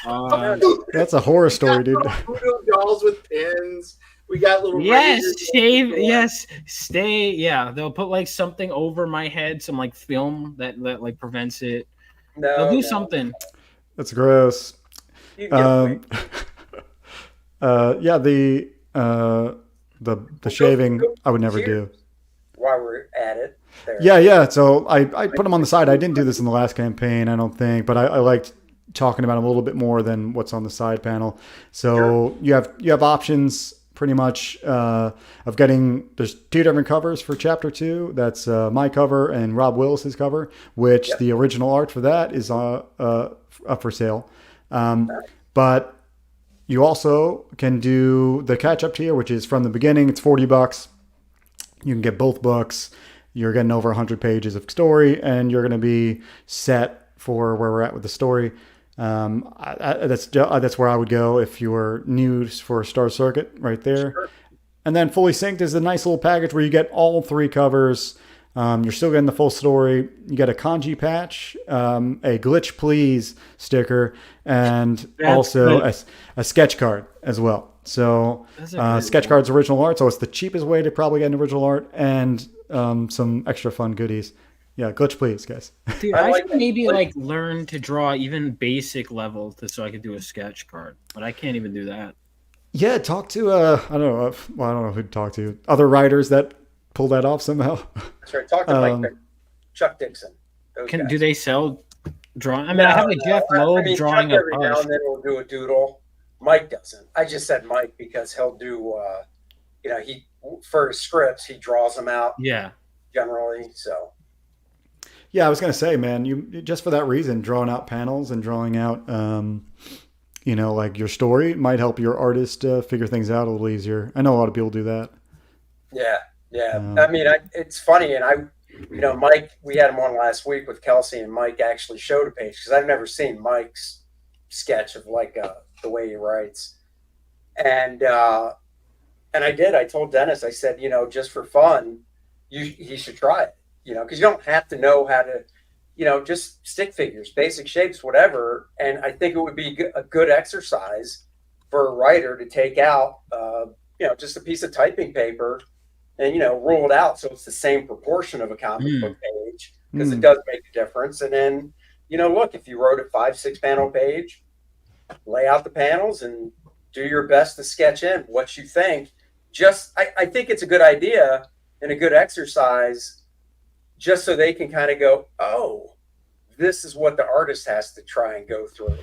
That's a horror story, dude. Voodoo dolls with pins. We got little Yes, razors. shave. Yes, stay. Yeah, they'll put like something over my head, some like film that like prevents it. They'll do something. That's gross. You can get away. Yeah, the shaving I would never do. While we're at it, there. Yeah. So I put them on the side. I didn't do this in the last campaign, I don't think, but I liked talking about them a little bit more than what's on the side panel. So you have options pretty much of getting. There's 2 different covers for chapter 2. That's my cover and Rob Willis's cover, which the original art for that is up for sale. But you also can do the catch up tier, which is from the beginning. It's $40. You can get both books. You're getting over 100 pages of story, and you're going to be set for where we're at with the story. That's where I would go if you were new for Star Circuit, right there. Sure. And then Fully Synced is a nice little package where you get all 3 covers. You're still getting the full story. You get a kanji patch, a glitch please sticker, and also a sketch card as well. So sketch card's original art, so it's the cheapest way to probably get an original art, and some extra fun goodies. Yeah, glitch please, guys. Dude, I should maybe like learn to draw even basic level so I could do a sketch card, but I can't even do that. Yeah, talk to I don't know. Well, I don't know who to talk to. Other writers that pull that off somehow. That's right. Talk to Mike, Chuck Dixon. Do they sell drawing? I mean, I have a Jeff Loeb drawing Chuck a every now and then will do a doodle. Mike doesn't. I just said Mike because he'll do. He for his scripts he draws them out. Yeah. Generally, so. Yeah, I was gonna say, man, you just for that reason, drawing out panels and drawing out, like your story might help your artist figure things out a little easier. I know a lot of people do that. Yeah. I mean, it's funny, and Mike, we had him on last week with Kelsey, and Mike actually showed a page because I've never seen Mike's sketch of like the way he writes, and I did. I told Dennis, I said, just for fun, he should try it. Because you don't have to know how to, just stick figures, basic shapes, whatever. And I think it would be a good exercise for a writer to take out, just a piece of typing paper and, rule it out so it's the same proportion of a comic book page, because it does make a difference. And then, look, if you wrote a 5-6 panel page, lay out the panels and do your best to sketch in what you think. I think it's a good idea and a good exercise, just so they can kind of go, oh, this is what the artist has to try and go through,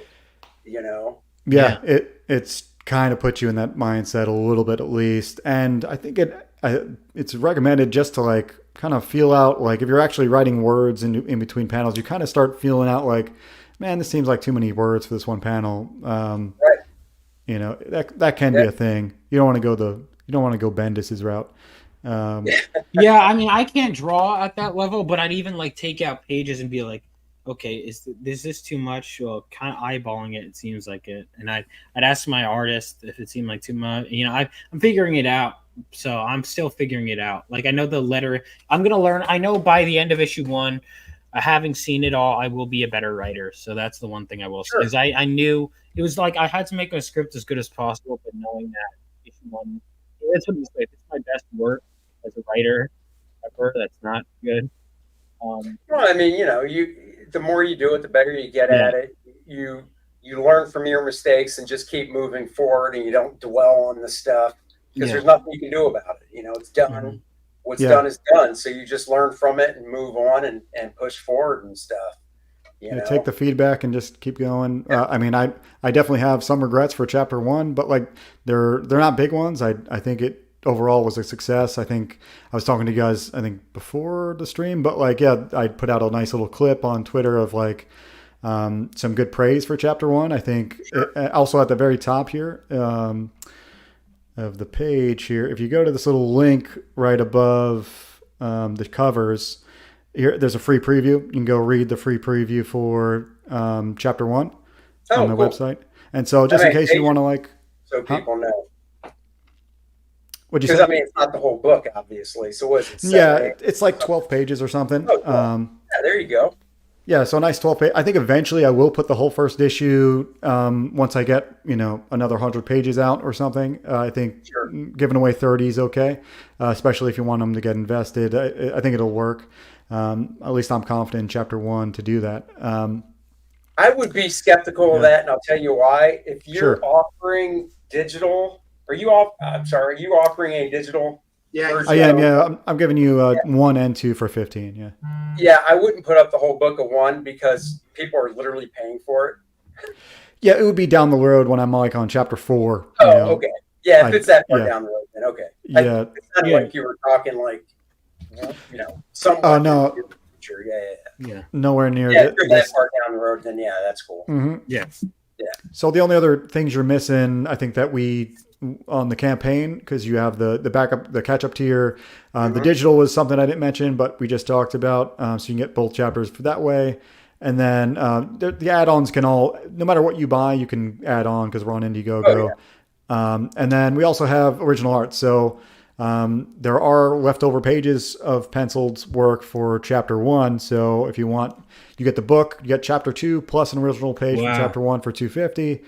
Yeah. It's kind of puts you in that mindset a little bit at least. And I think it's recommended just to like kind of feel out, like if you're actually writing words in between panels, you kind of start feeling out like, man, this seems like too many words for this one panel. Right. That can be a thing. You don't want to go Bendis's route. Yeah, I mean, I can't draw at that level, but I'd even like take out pages and be like, okay, is this too much? Well, kind of eyeballing it seems like it, and I'd ask my artist if it seemed like too much. I'm figuring it out, so I'm still figuring it out. Like I know the letter, I'm gonna learn. I know by the end of issue 1, having seen it all, I will be a better writer. So that's the one thing I will say. Because I knew it was like I had to make my script as good as possible, but knowing that issue 1, that's what it's like. It's my best work as a writer ever. That's not good. Well, I mean, the more you do it, the better you get at it. You learn from your mistakes and just keep moving forward, and you don't dwell on the stuff because there's nothing you can do about it. It's done. Mm-hmm. What's done is done. So you just learn from it and move on and push forward and stuff. Take the feedback and just keep going. I mean, I definitely have some regrets for chapter 1, but like they're not big ones. I think it overall was a success. I think I was talking to you guys, I think before the stream, but like, I put out a nice little clip on Twitter of like some good praise for chapter 1. I think also at the very top here of the page here, if you go to this little link right above the covers, here there's a free preview. You can go read the free preview for chapter 1 on the website. And so just in case you want to like, so people know. What'd you say? Because I mean, it's not the whole book, obviously. So what is it? Yeah, it's like 12 pages or something. Oh, cool. There you go. Yeah, so a nice 12 page. I think eventually I will put the whole first issue once I get, another 100 pages out or something. I think giving away 30 is okay, especially if you want them to get invested. I think it'll work. At least I'm confident in chapter 1 to do that. I would be skeptical of that, and I'll tell you why. If you're offering digital, are you offering a digital? Yeah, I am. Yeah, I'm giving you 1 and 2 for 15. Yeah. Yeah, I wouldn't put up the whole book of 1 because people are literally paying for it. Yeah, it would be down the road when I'm like on chapter 4. Okay. Yeah, if it's that far down the road, then okay. Yeah. It sounded like you were talking like, somewhat. No. Future. Yeah. Nowhere near. Yeah, if you're that far down the road, then yeah, that's cool. Mm-hmm. Yeah. So the only other things you're missing, I think that we on the campaign, because you have the backup, the catch up tier. The digital was something I didn't mention, but we just talked about. So you can get both chapters for that way. And then the add-ons can all, no matter what you buy, you can add on because we're on Indiegogo. And then we also have original art. So there are leftover pages of penciled work for chapter 1. So if you want, you get the book, you get chapter 2 plus an original page from chapter 1 for $250.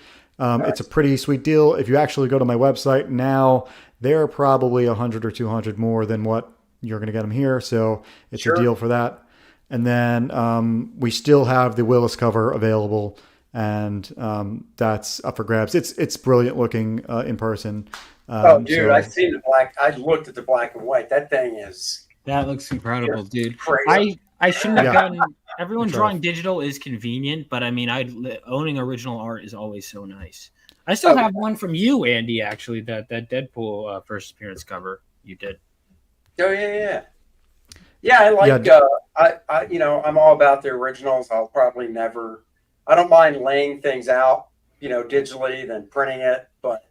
It's a pretty sweet deal. If you actually go to my website now, they're probably 100 or 200 more than what you're going to get them here. So it's a deal for that. And then we still have the Willis cover available, and that's up for grabs. It's brilliant looking in person. I've seen the black. I looked at the black and white. That thing is. That looks incredible, dude. Crazy. I shouldn't have gotten. Everyone drawing digital is convenient, but I mean, owning original art is always so nice. I still have one from you, Andy. Actually, that Deadpool first appearance cover you did. Oh yeah. I like. I'm all about the originals. I'll probably never. I don't mind laying things out, digitally than printing it, but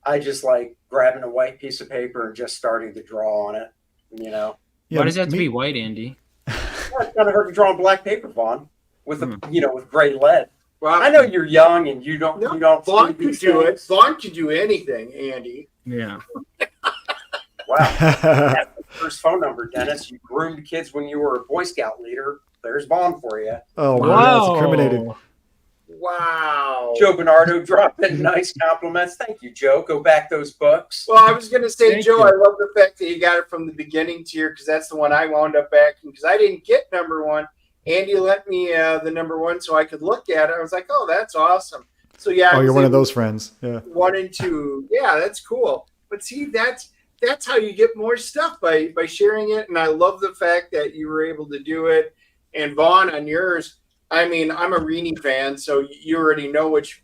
I just like grabbing a white piece of paper and just starting to draw on it. Yeah, why does that have to be white, Andy? It's kind of hard to draw on black paper, Vaughn, with with gray lead. Well, I know you're young and you don't. Vaughn could do it. Vaughn could do anything, Andy. Yeah. Wow. That's the first phone number, Dennis. You groomed kids when you were a Boy Scout leader. There's Vaughn for you. Oh, wow. That's incriminated. Wow. Joe Bernardo dropping nice compliments. Thank you, Joe. Go back those books. Well, I was going to say, Joe, I love the fact that you got it from the beginning tier because that's the one I wound up backing because I didn't get number 1. Andy lent me the number 1 so I could look at it. I was like, oh, that's awesome. So, yeah. Oh, you're one of those friends. Yeah. 1 and 2. Yeah, that's cool. But see, that's how you get more stuff by sharing it. And I love the fact that you were able to do it. And Vaughn, on yours, I mean, I'm a Reenie fan, so you already know which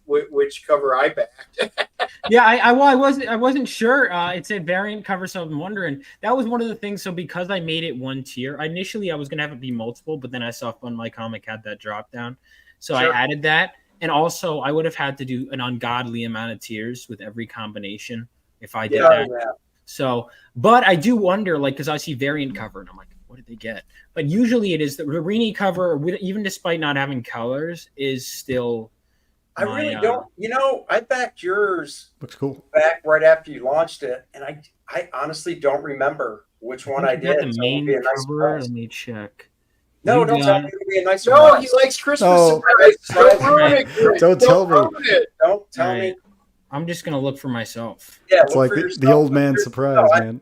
cover I backed. Yeah, I wasn't sure. It said variant cover, so I'm wondering. That was one of the things. So because I made it 1 tier, initially I was gonna have it be multiple, but then I saw Fun My Comic had that drop down, so I added that. And also, I would have had to do an ungodly amount of tiers with every combination if I did that. Yeah. So, but I do wonder, like, because I see variant cover, and I'm like, what did they get? But usually it is the Reenie cover, even despite not having colors, is still. I really don't. I backed yours. Looks cool. Back right after you launched it, and I honestly don't remember which one I did. The main cover. Let me check. No, don't tell me it'll be a nice surprise. No, he likes Christmas surprises. Don't tell me. Don't tell me. I'm just gonna look for myself. Yeah, it's like the old man surprise, man.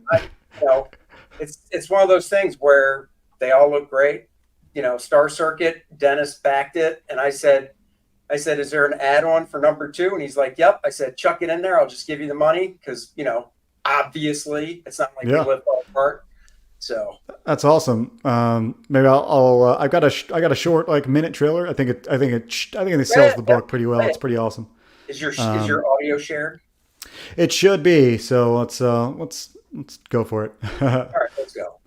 It's one of those things where they all look great. Star Circuit, Dennis backed it, and I said, is there an add-on for number 2? And he's like, yep. I said, chuck it in there. I'll just give you the money because obviously it's not like we live all apart. So that's awesome. Maybe I'll I got a short minute trailer. I think it sells the book pretty well. It's pretty awesome. Is your audio shared? It should be. So let's go for it. All right, let's go.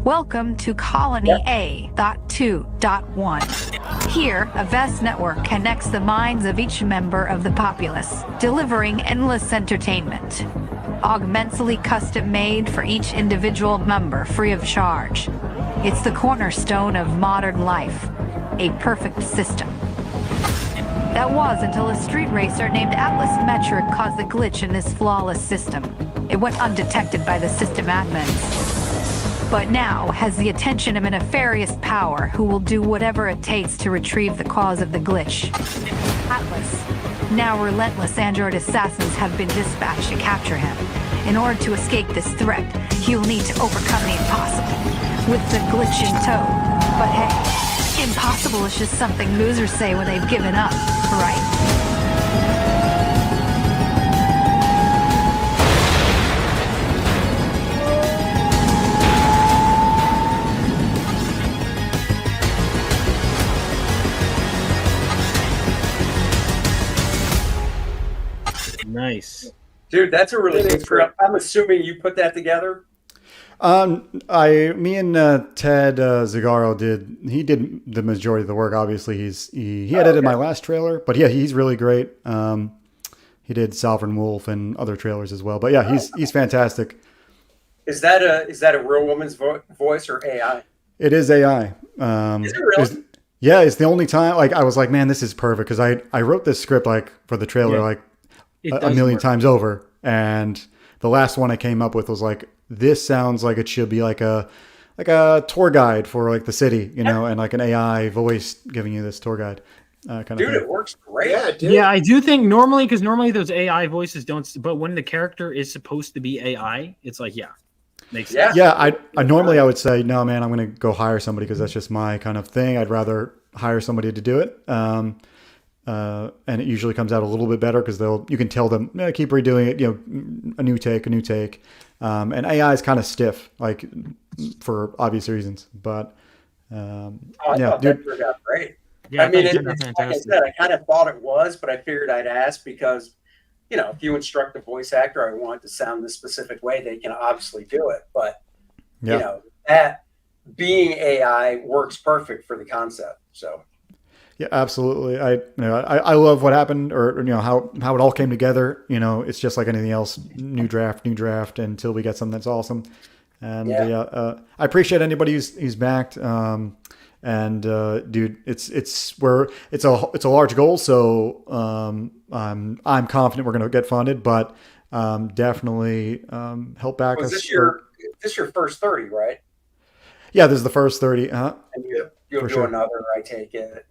Welcome to Colony A.2.1. Here, a vast network connects the minds of each member of the populace, delivering endless entertainment. Augmentally custom-made for each individual member, free of charge. It's the cornerstone of modern life, a perfect system. That was until a street racer named Atlas Metric caused a glitch in this flawless system. It went undetected by the system admins. but now has the attention of a nefarious power who will do whatever it takes to retrieve the cause of the glitch. Atlas. Now relentless android assassins have been dispatched to capture him. In order to escape this threat, he will need to overcome the impossible, with the glitch in tow. But hey, impossible is just something losers say when they've given up, right? Nice. Dude, that's a really good script. I'm assuming you put that together. Me and Ted Zagaro did the majority of the work. Obviously, he edited my last trailer, but yeah, he's really great. He did Sovereign Wolf and other trailers as well. But yeah, he's fantastic. Is that a real woman's voice or AI? It is AI. Is it really? Yeah, it's the only time. Like I was like, man, this is perfect because I wrote this script like for the trailer like a million times over, and the last one I came up with was like, this sounds like it should be like a tour guide for like the city, you know, and like an AI voice giving you this tour guide kind of thing. Dude, it works great. Yeah, dude. Yeah, I do think normally those AI voices don't, but when the character is supposed to be AI, it's like, makes sense. Yeah, I normally I would say, no, man, I'm going to go hire somebody because that's just my kind of thing. I'd rather hire somebody to do it. And it usually comes out a little bit better because you can tell them, keep redoing it, a new take. And AI is kind of stiff, like for obvious reasons. But I thought that turned out great. Yeah, I mean, like I said, I kind of thought it was, but I figured I'd ask because, if you instruct a voice actor, I want it to sound this specific way, they can obviously do it. But, that being AI works perfect for the concept. So. Yeah, absolutely. I love what happened, or how it all came together. It's just like anything else. New draft until we get something that's awesome. And I appreciate anybody who's backed. Dude, it's a large goal, so I'm confident we're going to get funded, but definitely help back us. This your first 30, right? Yeah, this is the first 30. And you'll do another, I take it.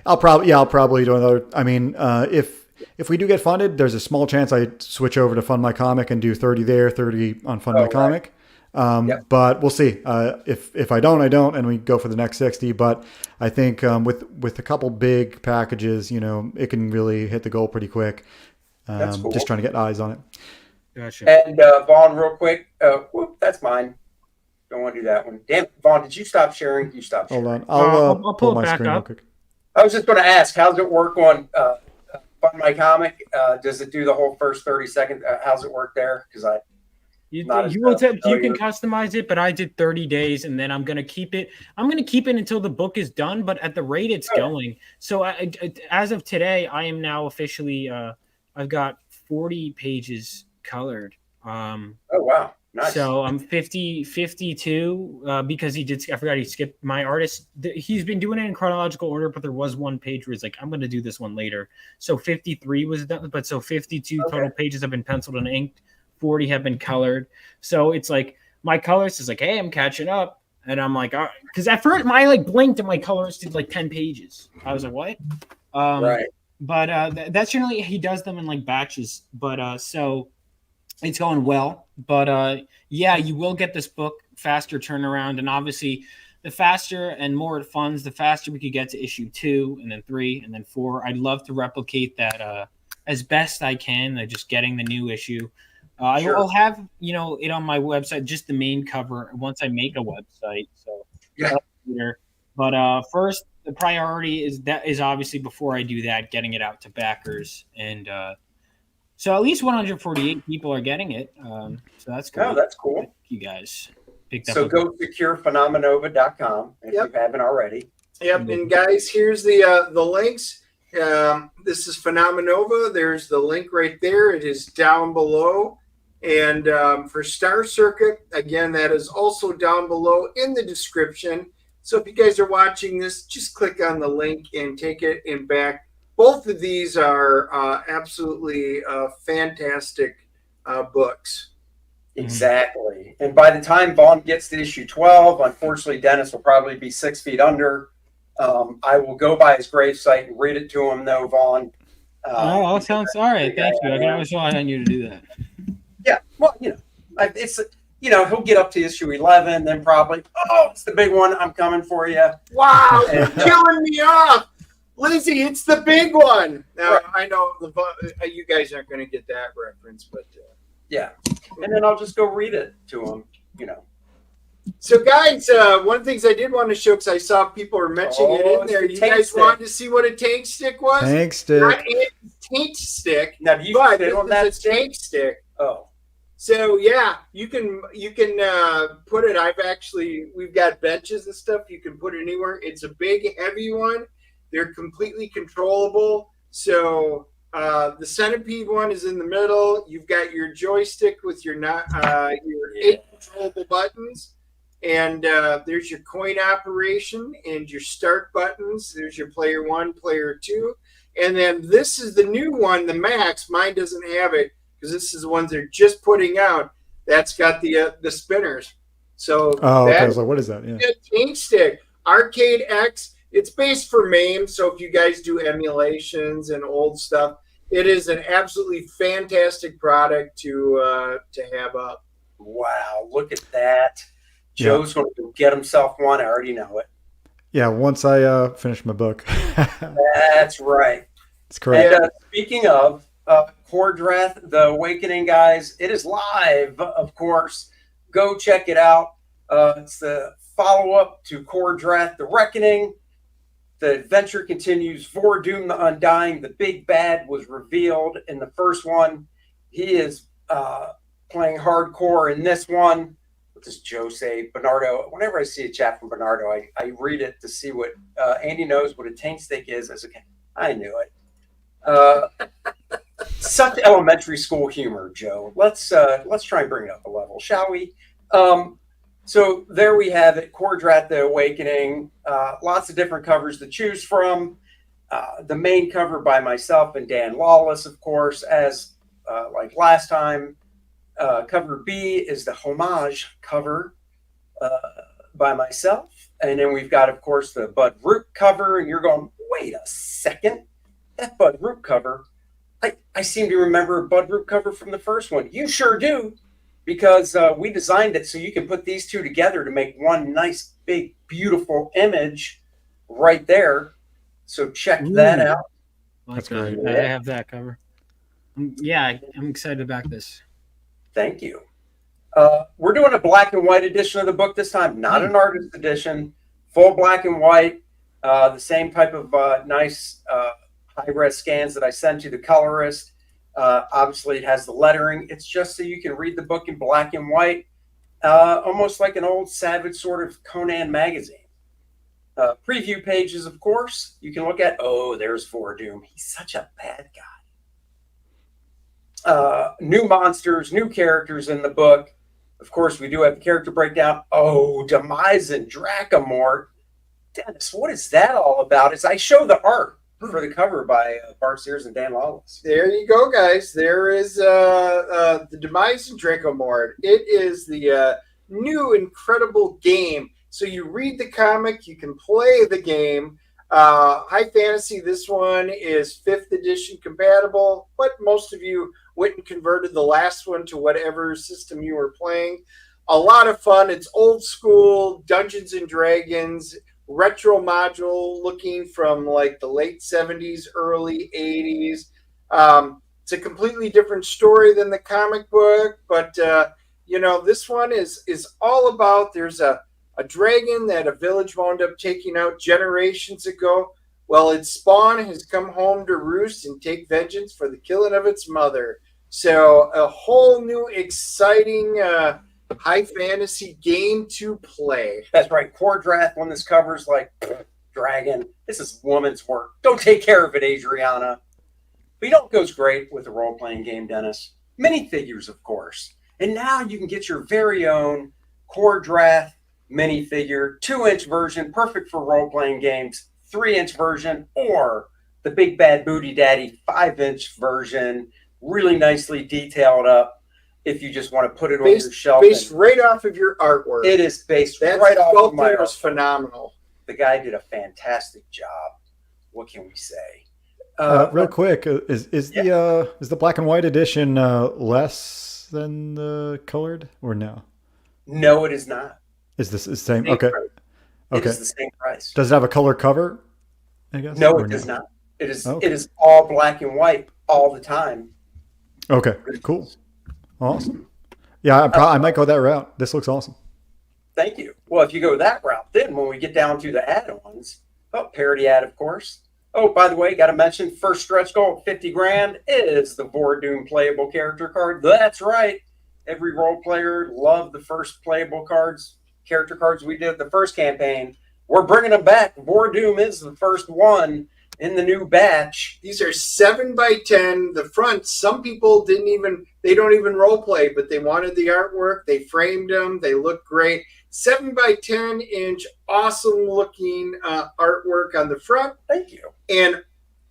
I'll probably do another. I mean, if we do get funded, there's a small chance I switch over to Fund My Comic and do 30 there, 30 on Fund My Comic. But we'll see. If I don't, I don't, and we go for the next 60. But I think with a couple big packages, it can really hit the goal pretty quick. That's cool. Just trying to get eyes on it. Gotcha. And Vaughn, real quick. That's mine. Don't want to do that one. Damn, Vaughn, did you stop sharing? You stopped sharing. Hold on. I'll pull it my back screen up. real quick. I was just going to ask, how's it work on Fund My Comic? Does it do the whole first 30 seconds? How's it work there? Because you can customize it, but I did 30 days, and then I'm going to keep it. I'm going to keep it until the book is done, but at the rate it's going. So as of today, I am now officially, I've got 40 pages colored. Oh, wow. Nice. So I'm 52 because I forgot he skipped my artist. He's been doing it in chronological order, but there was one page where he's like, I'm going to do this one later. So 53 was done, but so 52 total pages have been penciled and inked. 40 have been colored. So it's like my colorist is like, hey, I'm catching up. And I'm like, because at first I blinked and my colorist did 10 pages. I was like, what? Right. But that's generally, he does them in batches. But so it's going well. But you will get this book faster turnaround. And obviously the faster and more it funds, the faster we could get to issue 2 and then 3 and then 4. I'd love to replicate that as best I can, just getting the new issue. I will have, it on my website, just the main cover once I make a website. So, but first, the priority is obviously before I do that, getting it out to backers, and so at least 148 people are getting it. So that's good. Oh, that's cool. You guys picked up. So go securephenomenovo.com if you haven't already. Yep, and guys, here's the links. This is Phenomenova. There's the link right there. It is down below. And for Star Circuit, again, that is also down below in the description. So if you guys are watching this, just click on the link and take it in back. Both of these are absolutely fantastic books. Exactly. And by the time Vaughn gets to issue 12, unfortunately, Dennis will probably be 6 feet under. I will go by his gravesite and read it to him, though, Vaughn. All sounds all right. Thank you. I can always rely on you to do that. Yeah. Well, it's, he'll get up to issue 11, then probably, it's the big one. I'm coming for you. Wow, you're killing me off. Lizzie, it's the big one. Now, I know you guys aren't going to get that reference, but... yeah. And then I'll just go read it to him, So, guys, one of the things I did want to show, because I saw people were mentioning it in there. You guys wanted to see what a tank stick was? Tank stick. Not a tank stick. Now, do you fit on that tank stick? Oh. So, yeah, you can put it. We've got benches and stuff. You can put it anywhere. It's a big, heavy one. They're completely controllable. So, the centipede one is in the middle. You've got your joystick with your 8 controllable buttons. And there's your coin operation and your start buttons. There's your player 1, player 2. And then this is the new one, the Max. Mine doesn't have it because this is the ones they're just putting out. That's got the spinners. So okay. I was like, what is that? Yeah. Tank stick. Arcade X. It's based for MAME, so if you guys do emulations and old stuff, it is an absolutely fantastic product to have up. Wow, look at that. Joe's going to get himself one. I already know it. Yeah, once I finish my book. That's right. It's correct. And speaking of Kor-Drath, The Awakening, guys, it is live, of course. Go check it out. It's the follow-up to Kor-Drath, The Reckoning. The adventure continues. Vordoom the Undying, the big bad, was revealed in the first one. He is playing hardcore in this one. What does Joe say? Bernardo. Whenever I see a chat from Bernardo, I read it to see what Andy knows what a tank stick is. I said, okay, I knew it. Such elementary school humor, Joe. Let's try and bring it up a level, shall we? So there we have it, Kor-Drath, The Awakening. Lots of different covers to choose from. The main cover by myself and Dan Lawless, of course, as like last time. Cover B is the homage cover by myself. And then we've got, of course, the Bud Root cover. And you're going, wait a second. That Bud Root cover, I seem to remember a Bud Root cover from the first one. You sure do. Because we designed it so you can put these two together to make one nice, big, beautiful image right there. So check that out. That's great. I have that cover. Yeah, I'm excited about this. Thank you. We're doing a black and white edition of the book this time, not an artist edition. Full black and white. The same type of nice high-res scans that I send to the colorist. Obviously, it has the lettering. It's just so you can read the book in black and white, almost like an old Savage sort of Conan magazine. Preview pages, of course, you can look at. Oh, there's Vordoom. He's such a bad guy. New monsters, new characters in the book. Of course, we do have the character breakdown. Oh, Demise and Dracomort. Dennis, what is that all about? As I show the art for the cover by Bart Sears and Dan Lawless. There you go, guys. There is the Demise and Dracomort. It is the new incredible game. So you read the comic, you can play the game. High Fantasy, this one is 5th edition compatible, but most of you went and converted the last one to whatever system you were playing. A lot of fun. It's old school Dungeons and Dragons, retro module looking from like the late 70s, early 80s. It's a completely different story than the comic book, but this one is all about, there's a dragon that a village wound up taking out generations ago. Well, its spawn has come home to roost and take vengeance for the killing of its mother. So a whole new exciting high fantasy game to play. That's right. Kor-Drath, one this covers like dragon. This is woman's work. Don't take care of it, Adriana. But it goes great with a role-playing game, Dennis. Minifigures, of course. And now you can get your very own Kor-Drath minifigure, 2-inch version, perfect for role-playing games, 3-inch version, or the Big Bad Booty Daddy 5-inch version, really nicely detailed up. if you just want to put it on your shelf. Based right off of your artwork. It is based right off of my artwork. Was artwork. phenomenal. The guy did a fantastic job. What can we say? Real quick, is the black and white edition less than the colored or no? No, it is not. Is this the same? Okay. It is the same price. Does it have a color cover? I guess. No, it does not. It is. Okay. It is all black and white all the time. Okay. Cool. Awesome. Yeah, I might go that route. This looks awesome. Thank you. Well, if you go that route, then when we get down to the add-ons, parody ad, of course. Oh, by the way, got to mention, first stretch goal at 50 grand is the Vordoom playable character card. That's right. Every role player loved the first playable character cards we did the first campaign. We're bringing them back. Vordoom is the first one in the new batch. These are 7x10. The front, some people they don't even role play, but they wanted the artwork. They framed them. They look great. 7x10-inch, awesome looking artwork on the front. Thank you. And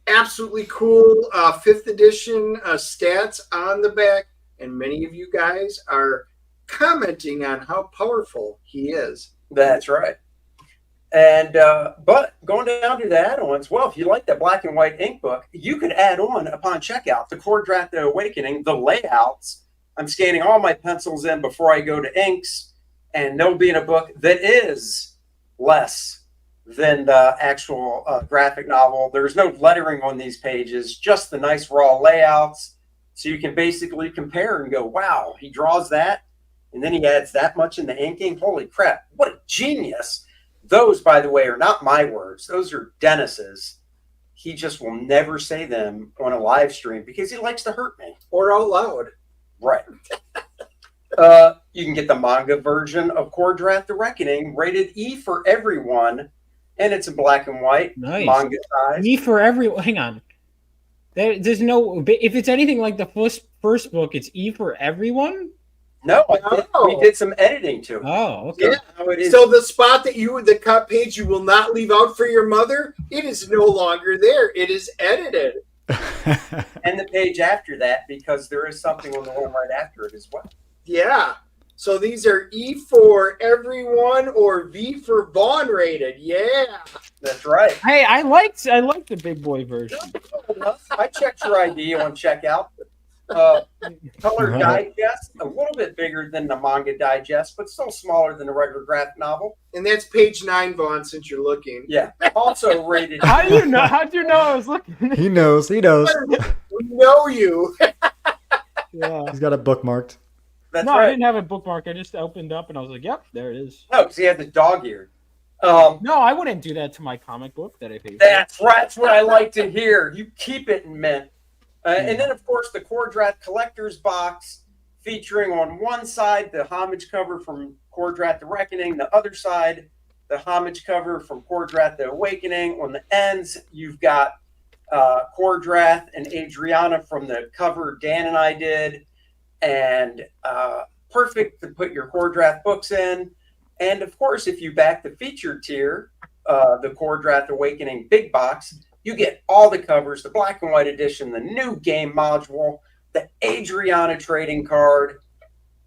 absolutely cool 5th edition stats on the back. And many of you guys are commenting on how powerful he is. That's right. And but going down to the add-ons, well, if you like that black and white ink book, you could add on upon checkout the Kor-Drath The Awakening, the layouts. I'm scanning all my pencils in before I go to inks, and they'll be in a book that is less than the actual graphic novel. There's no lettering on these pages, just the nice raw layouts. So you can basically compare and go, wow, he draws that, and then he adds that much in the inking. Holy crap, what a genius. Those, by the way, are not my words. Those are Dennis's. He just will never say them on a live stream because he likes to hurt me. Or out loud. Right. You can get the manga version of Kor-Drath The Reckoning, rated E for everyone, and it's in black and white. Nice. Manga size. E for everyone. Hang on. There's no. If it's anything like the first book, it's E for everyone. No, we did some editing to it. Oh, okay. Yeah. So the spot the cut page you will not leave out for your mother, it is no longer there. It is edited. And the page after that, because there is something on the one right after it as well. Yeah. So these are E for everyone or V for Vaughn rated. Yeah. That's right. Hey, I liked the big boy version. I checked your ID on checkout. Color digest, a little bit bigger than the manga digest, but still smaller than the regular graphic novel. And that's page 9, Vaughn, since you're looking. Yeah. Also rated. How do you know? How do you know I was looking? He knows. We know you. Yeah. He's got it bookmarked. That's no, right. I didn't have a bookmark. I just opened up and I was like, "Yep, there it is." No, because he had the dog ear. No, I wouldn't do that to my comic book that I paid for. That's right. That's what I like to hear. You keep it in mint. And then, of course, the Kor-Drath collector's box, featuring on one side the homage cover from Kor-Drath The Reckoning, the other side the homage cover from Kor-Drath The Awakening. On the ends, you've got Kor-Drath and Adriana from the cover Dan and I did, and perfect to put your Kor-Drath books in. And, of course, if you back the featured tier, the Kor-Drath Awakening big box, you get all the covers, the black and white edition, the new game module, the Adriana trading card,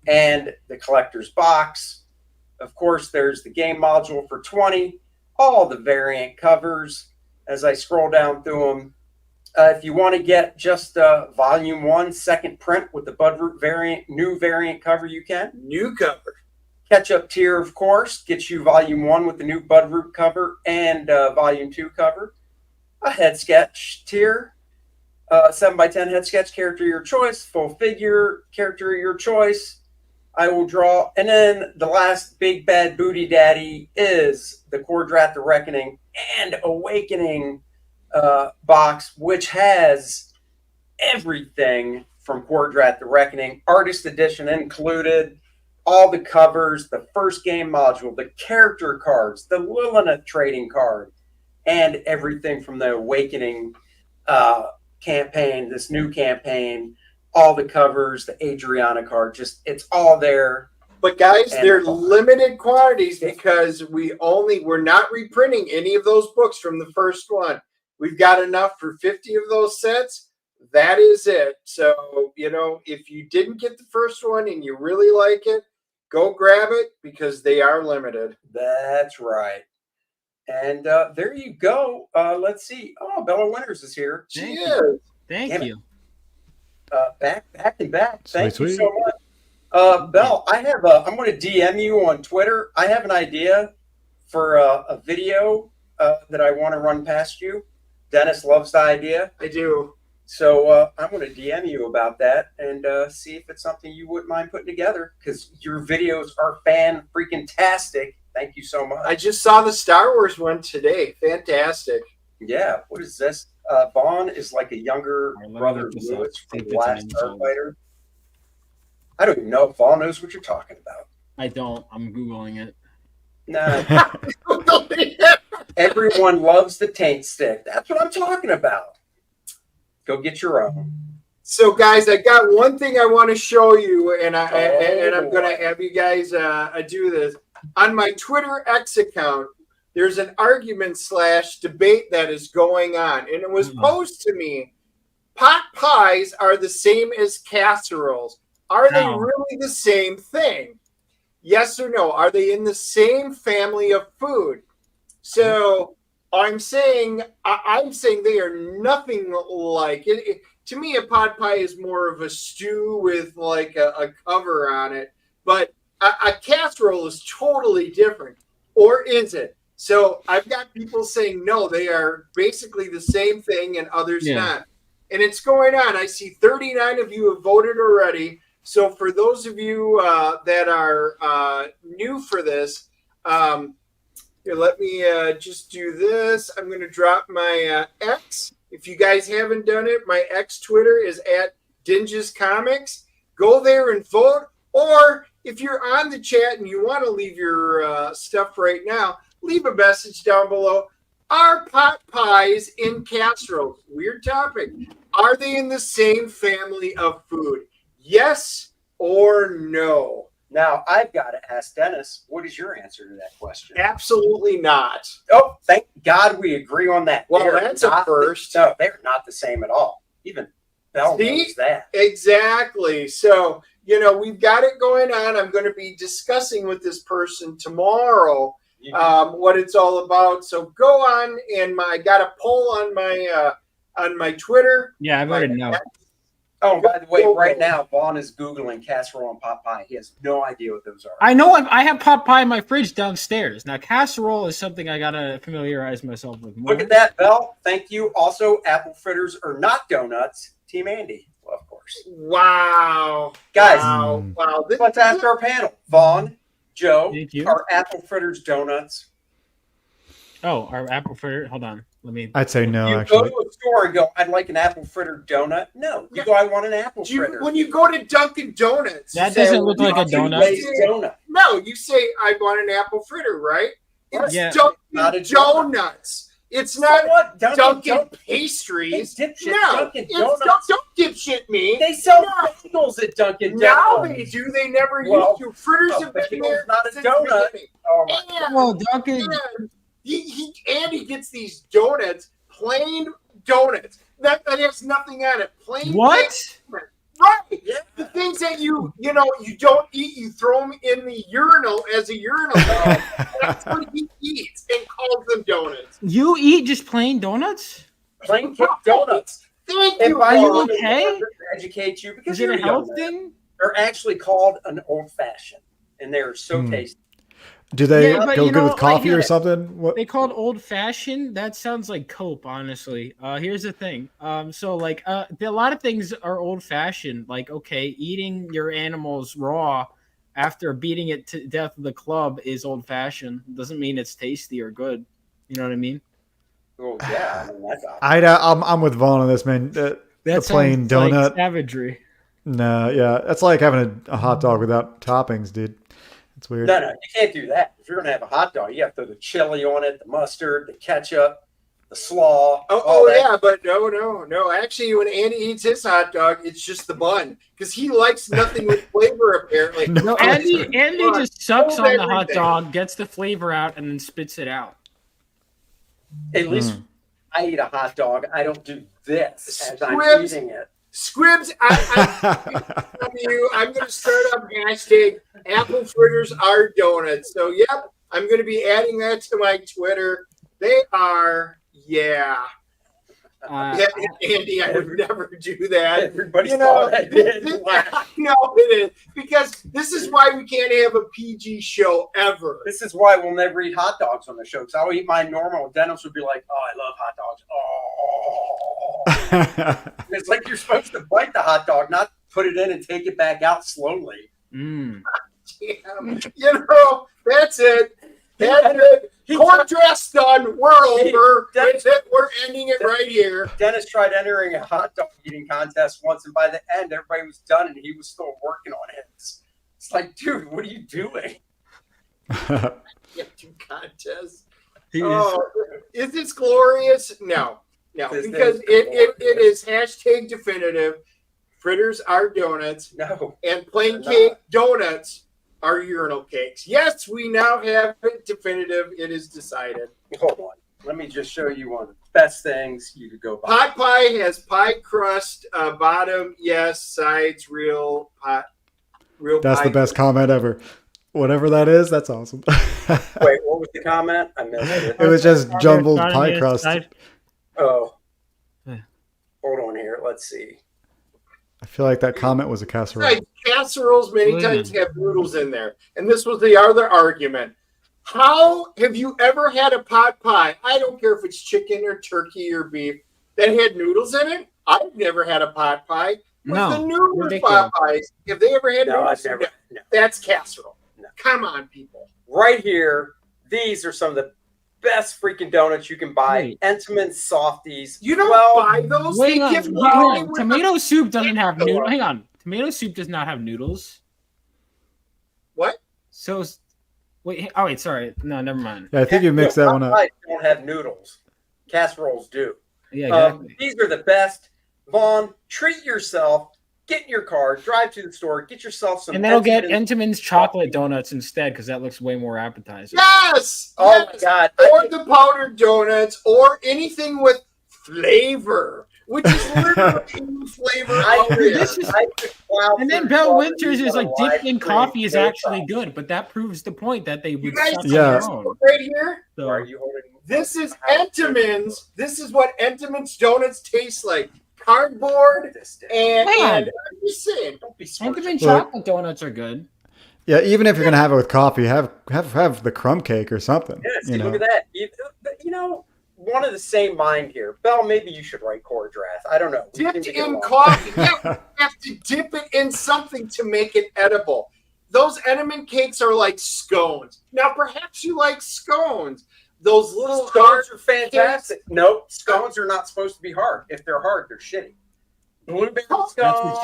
and the collector's box. Of course, there's the game module for 20, all the variant covers as I scroll down through them. If you want to get just volume 1, second print with the Budroot variant, new variant cover, you can. New cover. Catch-up tier, of course, gets you volume 1 with the new Budroot cover and volume 2 cover. A head sketch tier, 7x10 head sketch, character of your choice, full figure, character of your choice. I will draw. And then the last big bad booty daddy is the Kor-Drath The Reckoning and Awakening box, which has everything from Kor-Drath The Reckoning, artist edition included, all the covers, the first game module, the character cards, the Lilith trading card, and everything from the Awakening campaign, this new campaign, all the covers, the Adriana card, just it's all there. But guys, they're limited quantities because we're not reprinting any of those books from the first one. We've got enough for 50 of those sets. that is it. So, if you didn't get the first one and you really like it, go grab it because they are limited. That's right. And there you go. Let's see. Oh, Bella Winters is here. She is. Thank you. Back. Thank you Sweet. so much. Belle, I'm going to DM you on Twitter. I have an idea for a video that I want to run past you. Dennis loves the idea. I do. So I'm going to DM you about that and see if it's something you wouldn't mind putting together because your videos are fan-freaking-tastic. Thank you so much. I just saw the Star Wars one today. Fantastic. Yeah. What is this? Vaughn is like a younger brother of Lewis from The Last Starfighter. I don't even know if Vaughn knows what you're talking about. I don't. I'm Googling it. No. Everyone loves the taint stick. That's what I'm talking about. Go get your own. So, guys, I got one thing I want to show you, and I'm going to have you guys do this. On my Twitter X account, there's an argument/debate that is going on, and it was posed to me. Pot pies are the same as casseroles. Are they really the same thing? Yes or no? Are they in the same family of food? So I'm saying they are nothing like it. To me, a pot pie is more of a stew with like a cover on it, but a casserole is totally different. Or is it? So I've got people saying no, they are basically the same thing, and others not. And it's going on. I see 39 of you have voted already. So for those of you that are new for this, here, let me just do this. I'm going to drop my X. If you guys haven't done it, my X Twitter is @Dinges Comics. Go there and vote. Or if you're on the chat and you want to leave your stuff right now, leave a message down below. Are pot pies in casseroles? Weird topic. Are they in the same family of food? Yes or no? Now, I've got to ask Dennis, what is your answer to that question? Absolutely not. Oh, thank God we agree on that. Well, that's a first. No, they're not the same at all. Even Bell knows that. Exactly. So, we've got it going on. I'm going to be discussing with this person tomorrow what it's all about. So go on, and I got a poll on my Twitter. Yeah, I voted no. Oh, by the way, right now, Vaughn is Googling casserole and pot pie. He has no idea what those are. I know I have pot pie in my fridge downstairs. Now, casserole is something I got to familiarize myself with more. Look at that, Bell. Thank you. Also, apple fritters are not donuts. Team Andy, well, of course. Wow. Guys, wow. Let's ask our panel. Vaughn, Joe, Thank you. are apple fritters donuts? Oh, our apple fritter. Hold on. I'd say no, you actually. go to a store and go, I'd like an apple fritter donut. No. You go, I want an apple fritter. When you go to Dunkin' Donuts, that doesn't look like a donut. No, you say, I want an apple fritter, right? It's Dunkin' Donuts. It's not Dunkin' Pastries. No, Dunkin' Donuts. Don't dipshit me. They sell bagels at Dunkin' Donuts. Now they do. They never used to. Fritters have been there not a since donut. The Oh my God. Dunkin'. Andy gets these donuts, plain donuts. That has nothing on it. Plain. What? Right. Yeah. The things that you don't eat, you throw them in the urinal as a urinal. That's what he eats and calls them donuts. You eat just plain donuts? Plain donuts. Thank you. Are you okay? Educate you because is it a health thing? They're actually called an old fashioned, and they're so tasty. Do they go good with coffee or something? What? They called old fashioned. That sounds like cope, honestly. Here's the thing. So like a lot of things are old fashioned. Like, okay, eating your animals raw after beating it to death with a club is old fashioned. Doesn't mean it's tasty or good. You know what I mean? Oh yeah, I'm with Vaughn on this, man. The plain donut, like savagery. No, yeah, that's like having a hot dog without toppings, dude. It's weird. No, you can't do that. If you're gonna have a hot dog, you have to throw the chili on it, the mustard, the ketchup, the slaw. Yeah, but no. Actually, when Andy eats his hot dog, it's just the bun because he likes nothing with flavor. Apparently, no. Andy just sucks on the hot dog, gets the flavor out, and then spits it out. At least I eat a hot dog. I don't do this as I'm Squibs. eating it. Squibs, I'm going to start up hashtag apple fritters are donuts. So, yep, I'm going to be adding that to my Twitter. They are, yeah. Andy, I would never do that. Everybody saw that. No, it is. Because this is why we can't have a PG show ever. This is why we'll never eat hot dogs on the show. Because I'll eat mine normal. Dennis would be like, "Oh, I love hot dogs." Oh, it's like you're supposed to bite the hot dog, not put it in and take it back out slowly. Damn. That's it. That's it. Kor-Drath's done. We're over. That's it. We're ending it right here. Dennis tried entering a hot dog eating contest once, and by the end, everybody was done, and he was still working on it. It's like, dude, what are you doing? Contest. Is this glorious? No, because it is hashtag definitive. Fritters are donuts. No, and plain cake donuts are urinal cakes. Yes, we now have it definitive. It is decided. Hold on. Let me just show you one of the best things you could go buy. Pot pie has pie crust, bottom, yes, sides, real pot. That's the best comment ever. Whatever that is, that's awesome. Wait, what was the comment? I missed it. It was just jumbled pie crust. Oh. Hold on here. Let's see. I feel like that comment was a casserole. Right. Casseroles many times have noodles in there. And this was the other argument. How have you ever had a pot pie? I don't care if it's chicken or turkey or beef that had noodles in it. I've never had a pot pie. No, the noodles pot pies, have they ever had noodles? I've never. No. That's casserole. No. Come on, people. Right here, these are some of the best freaking donuts you can buy. Entenmann's Softies. You don't buy those? Wait, tomato soup doesn't have noodles. Hang on. Tomato soup does not have noodles. What? So, wait. Oh, wait. Sorry. No, never mind. Yeah, I think you mixed that one up. Don't have noodles. Casseroles do. Yeah, exactly. These are the best. Vaughn, treat yourself. Get in your car, drive to the store, get yourself some. And then I'll get Entenmann's chocolate donuts instead because that looks way more appetizing. Yes! Oh my God. Or the powdered donuts or anything with flavor, which is literally flavor. And then Bell Winters is like dipped in coffee is actually good, but that proves the point that they would. Right here. So, are you holding? This is Entenmann's. This is what Entenmann's donuts taste like. Cardboard and I'm just saying, don't be smart. Entenmann's chocolate donuts are good. Yeah, even if you're gonna have it with coffee, have the crumb cake or something. Yeah, look at that. You know, one of the same mind here. Bell, maybe you should write Kor-Drath. I don't know. Dipped in coffee. Yeah, you have to dip it in something to make it edible. Those Entenmann cakes are like scones. Now, perhaps you like scones. Those little scones are fantastic. Nope, scones are not supposed to be hard. If they're hard, they're shitty. Blueberry scones are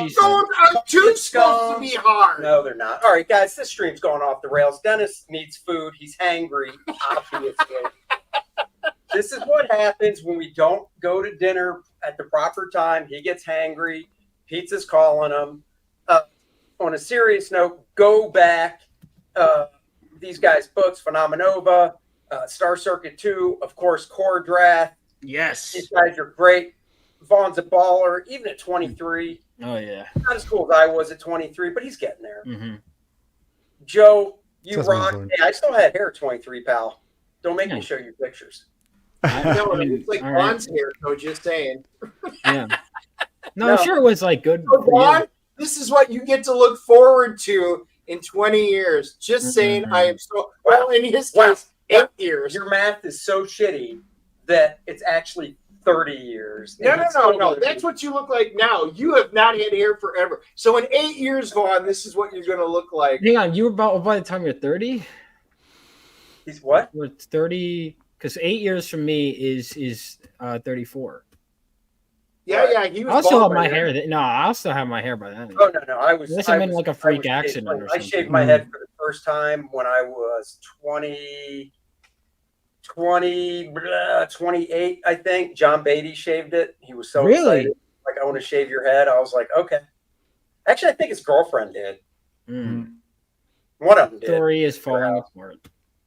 too supposed to be hard. No, they're not. All right, guys, this stream's going off the rails. Dennis needs food. He's hangry, obviously. This is what happens when we don't go to dinner at the proper time. He gets hangry. Pizza's calling him. On a serious note, go back. These guys' books, Phenomenova. Star Circuit 2, of course, Kor-Drath. Yes. These guys are great. Vaughn's a baller, even at 23. Oh, yeah. Not as cool as I was at 23, but he's getting there. Mm-hmm. Joe, you rock. Hey, I still had hair at 23, pal. Don't make me show you pictures. It's like Vaughn's hair, so just saying. Yeah. No, I'm sure it was like good. So Vaughn, this is what you get to look forward to in 20 years. Just saying, I am so well in his case. 8 years. Your math is so shitty that it's actually 30 years. No. That's what you look like now. You have not had hair forever. So in 8 years, Vaughn, this is what you're going to look like. Hang on. You were about by the time you're 30? He's what? We're 30, because 8 years from me is 34. Yeah. He was I also have my hair. No, I also have my hair by then. Oh, no. Unless I'm in like a freak accident or something. I shaved my head for the first time when I was 28, I think. John Beatty shaved it. He was so excited. Like, I want to shave your head. I was like, okay. Actually, I think his girlfriend did. Mm. One of them did. Story is falling apart.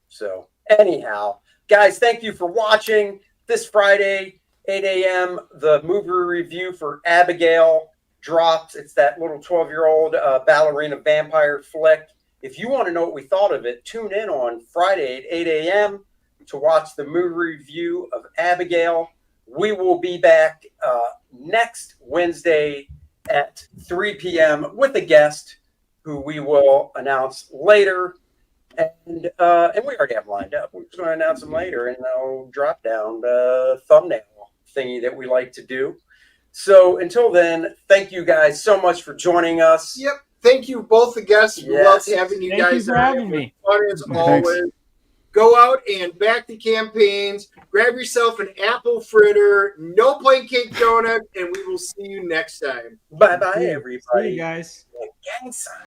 So, anyhow, guys, thank you for watching this Friday. 8 a.m., the movie review for Abigail drops. It's that little 12-year-old ballerina vampire flick. If you want to know what we thought of it, tune in on Friday at 8 a.m. to watch the movie review of Abigail. We will be back next Wednesday at 3 p.m. with a guest who we will announce later. And we already have lined up. We're just going to announce them later in the drop down thumbnail thingy that we like to do. So until then, thank you guys so much for joining us. Yep. Thank you, both the guests. We loved having you Thank guys. you for having me. Fun as Thanks. always. Go out and back the campaigns. Grab yourself an apple fritter, no plain cake donut, and we will see you next time. Bye bye, See everybody. you guys. Gang sign.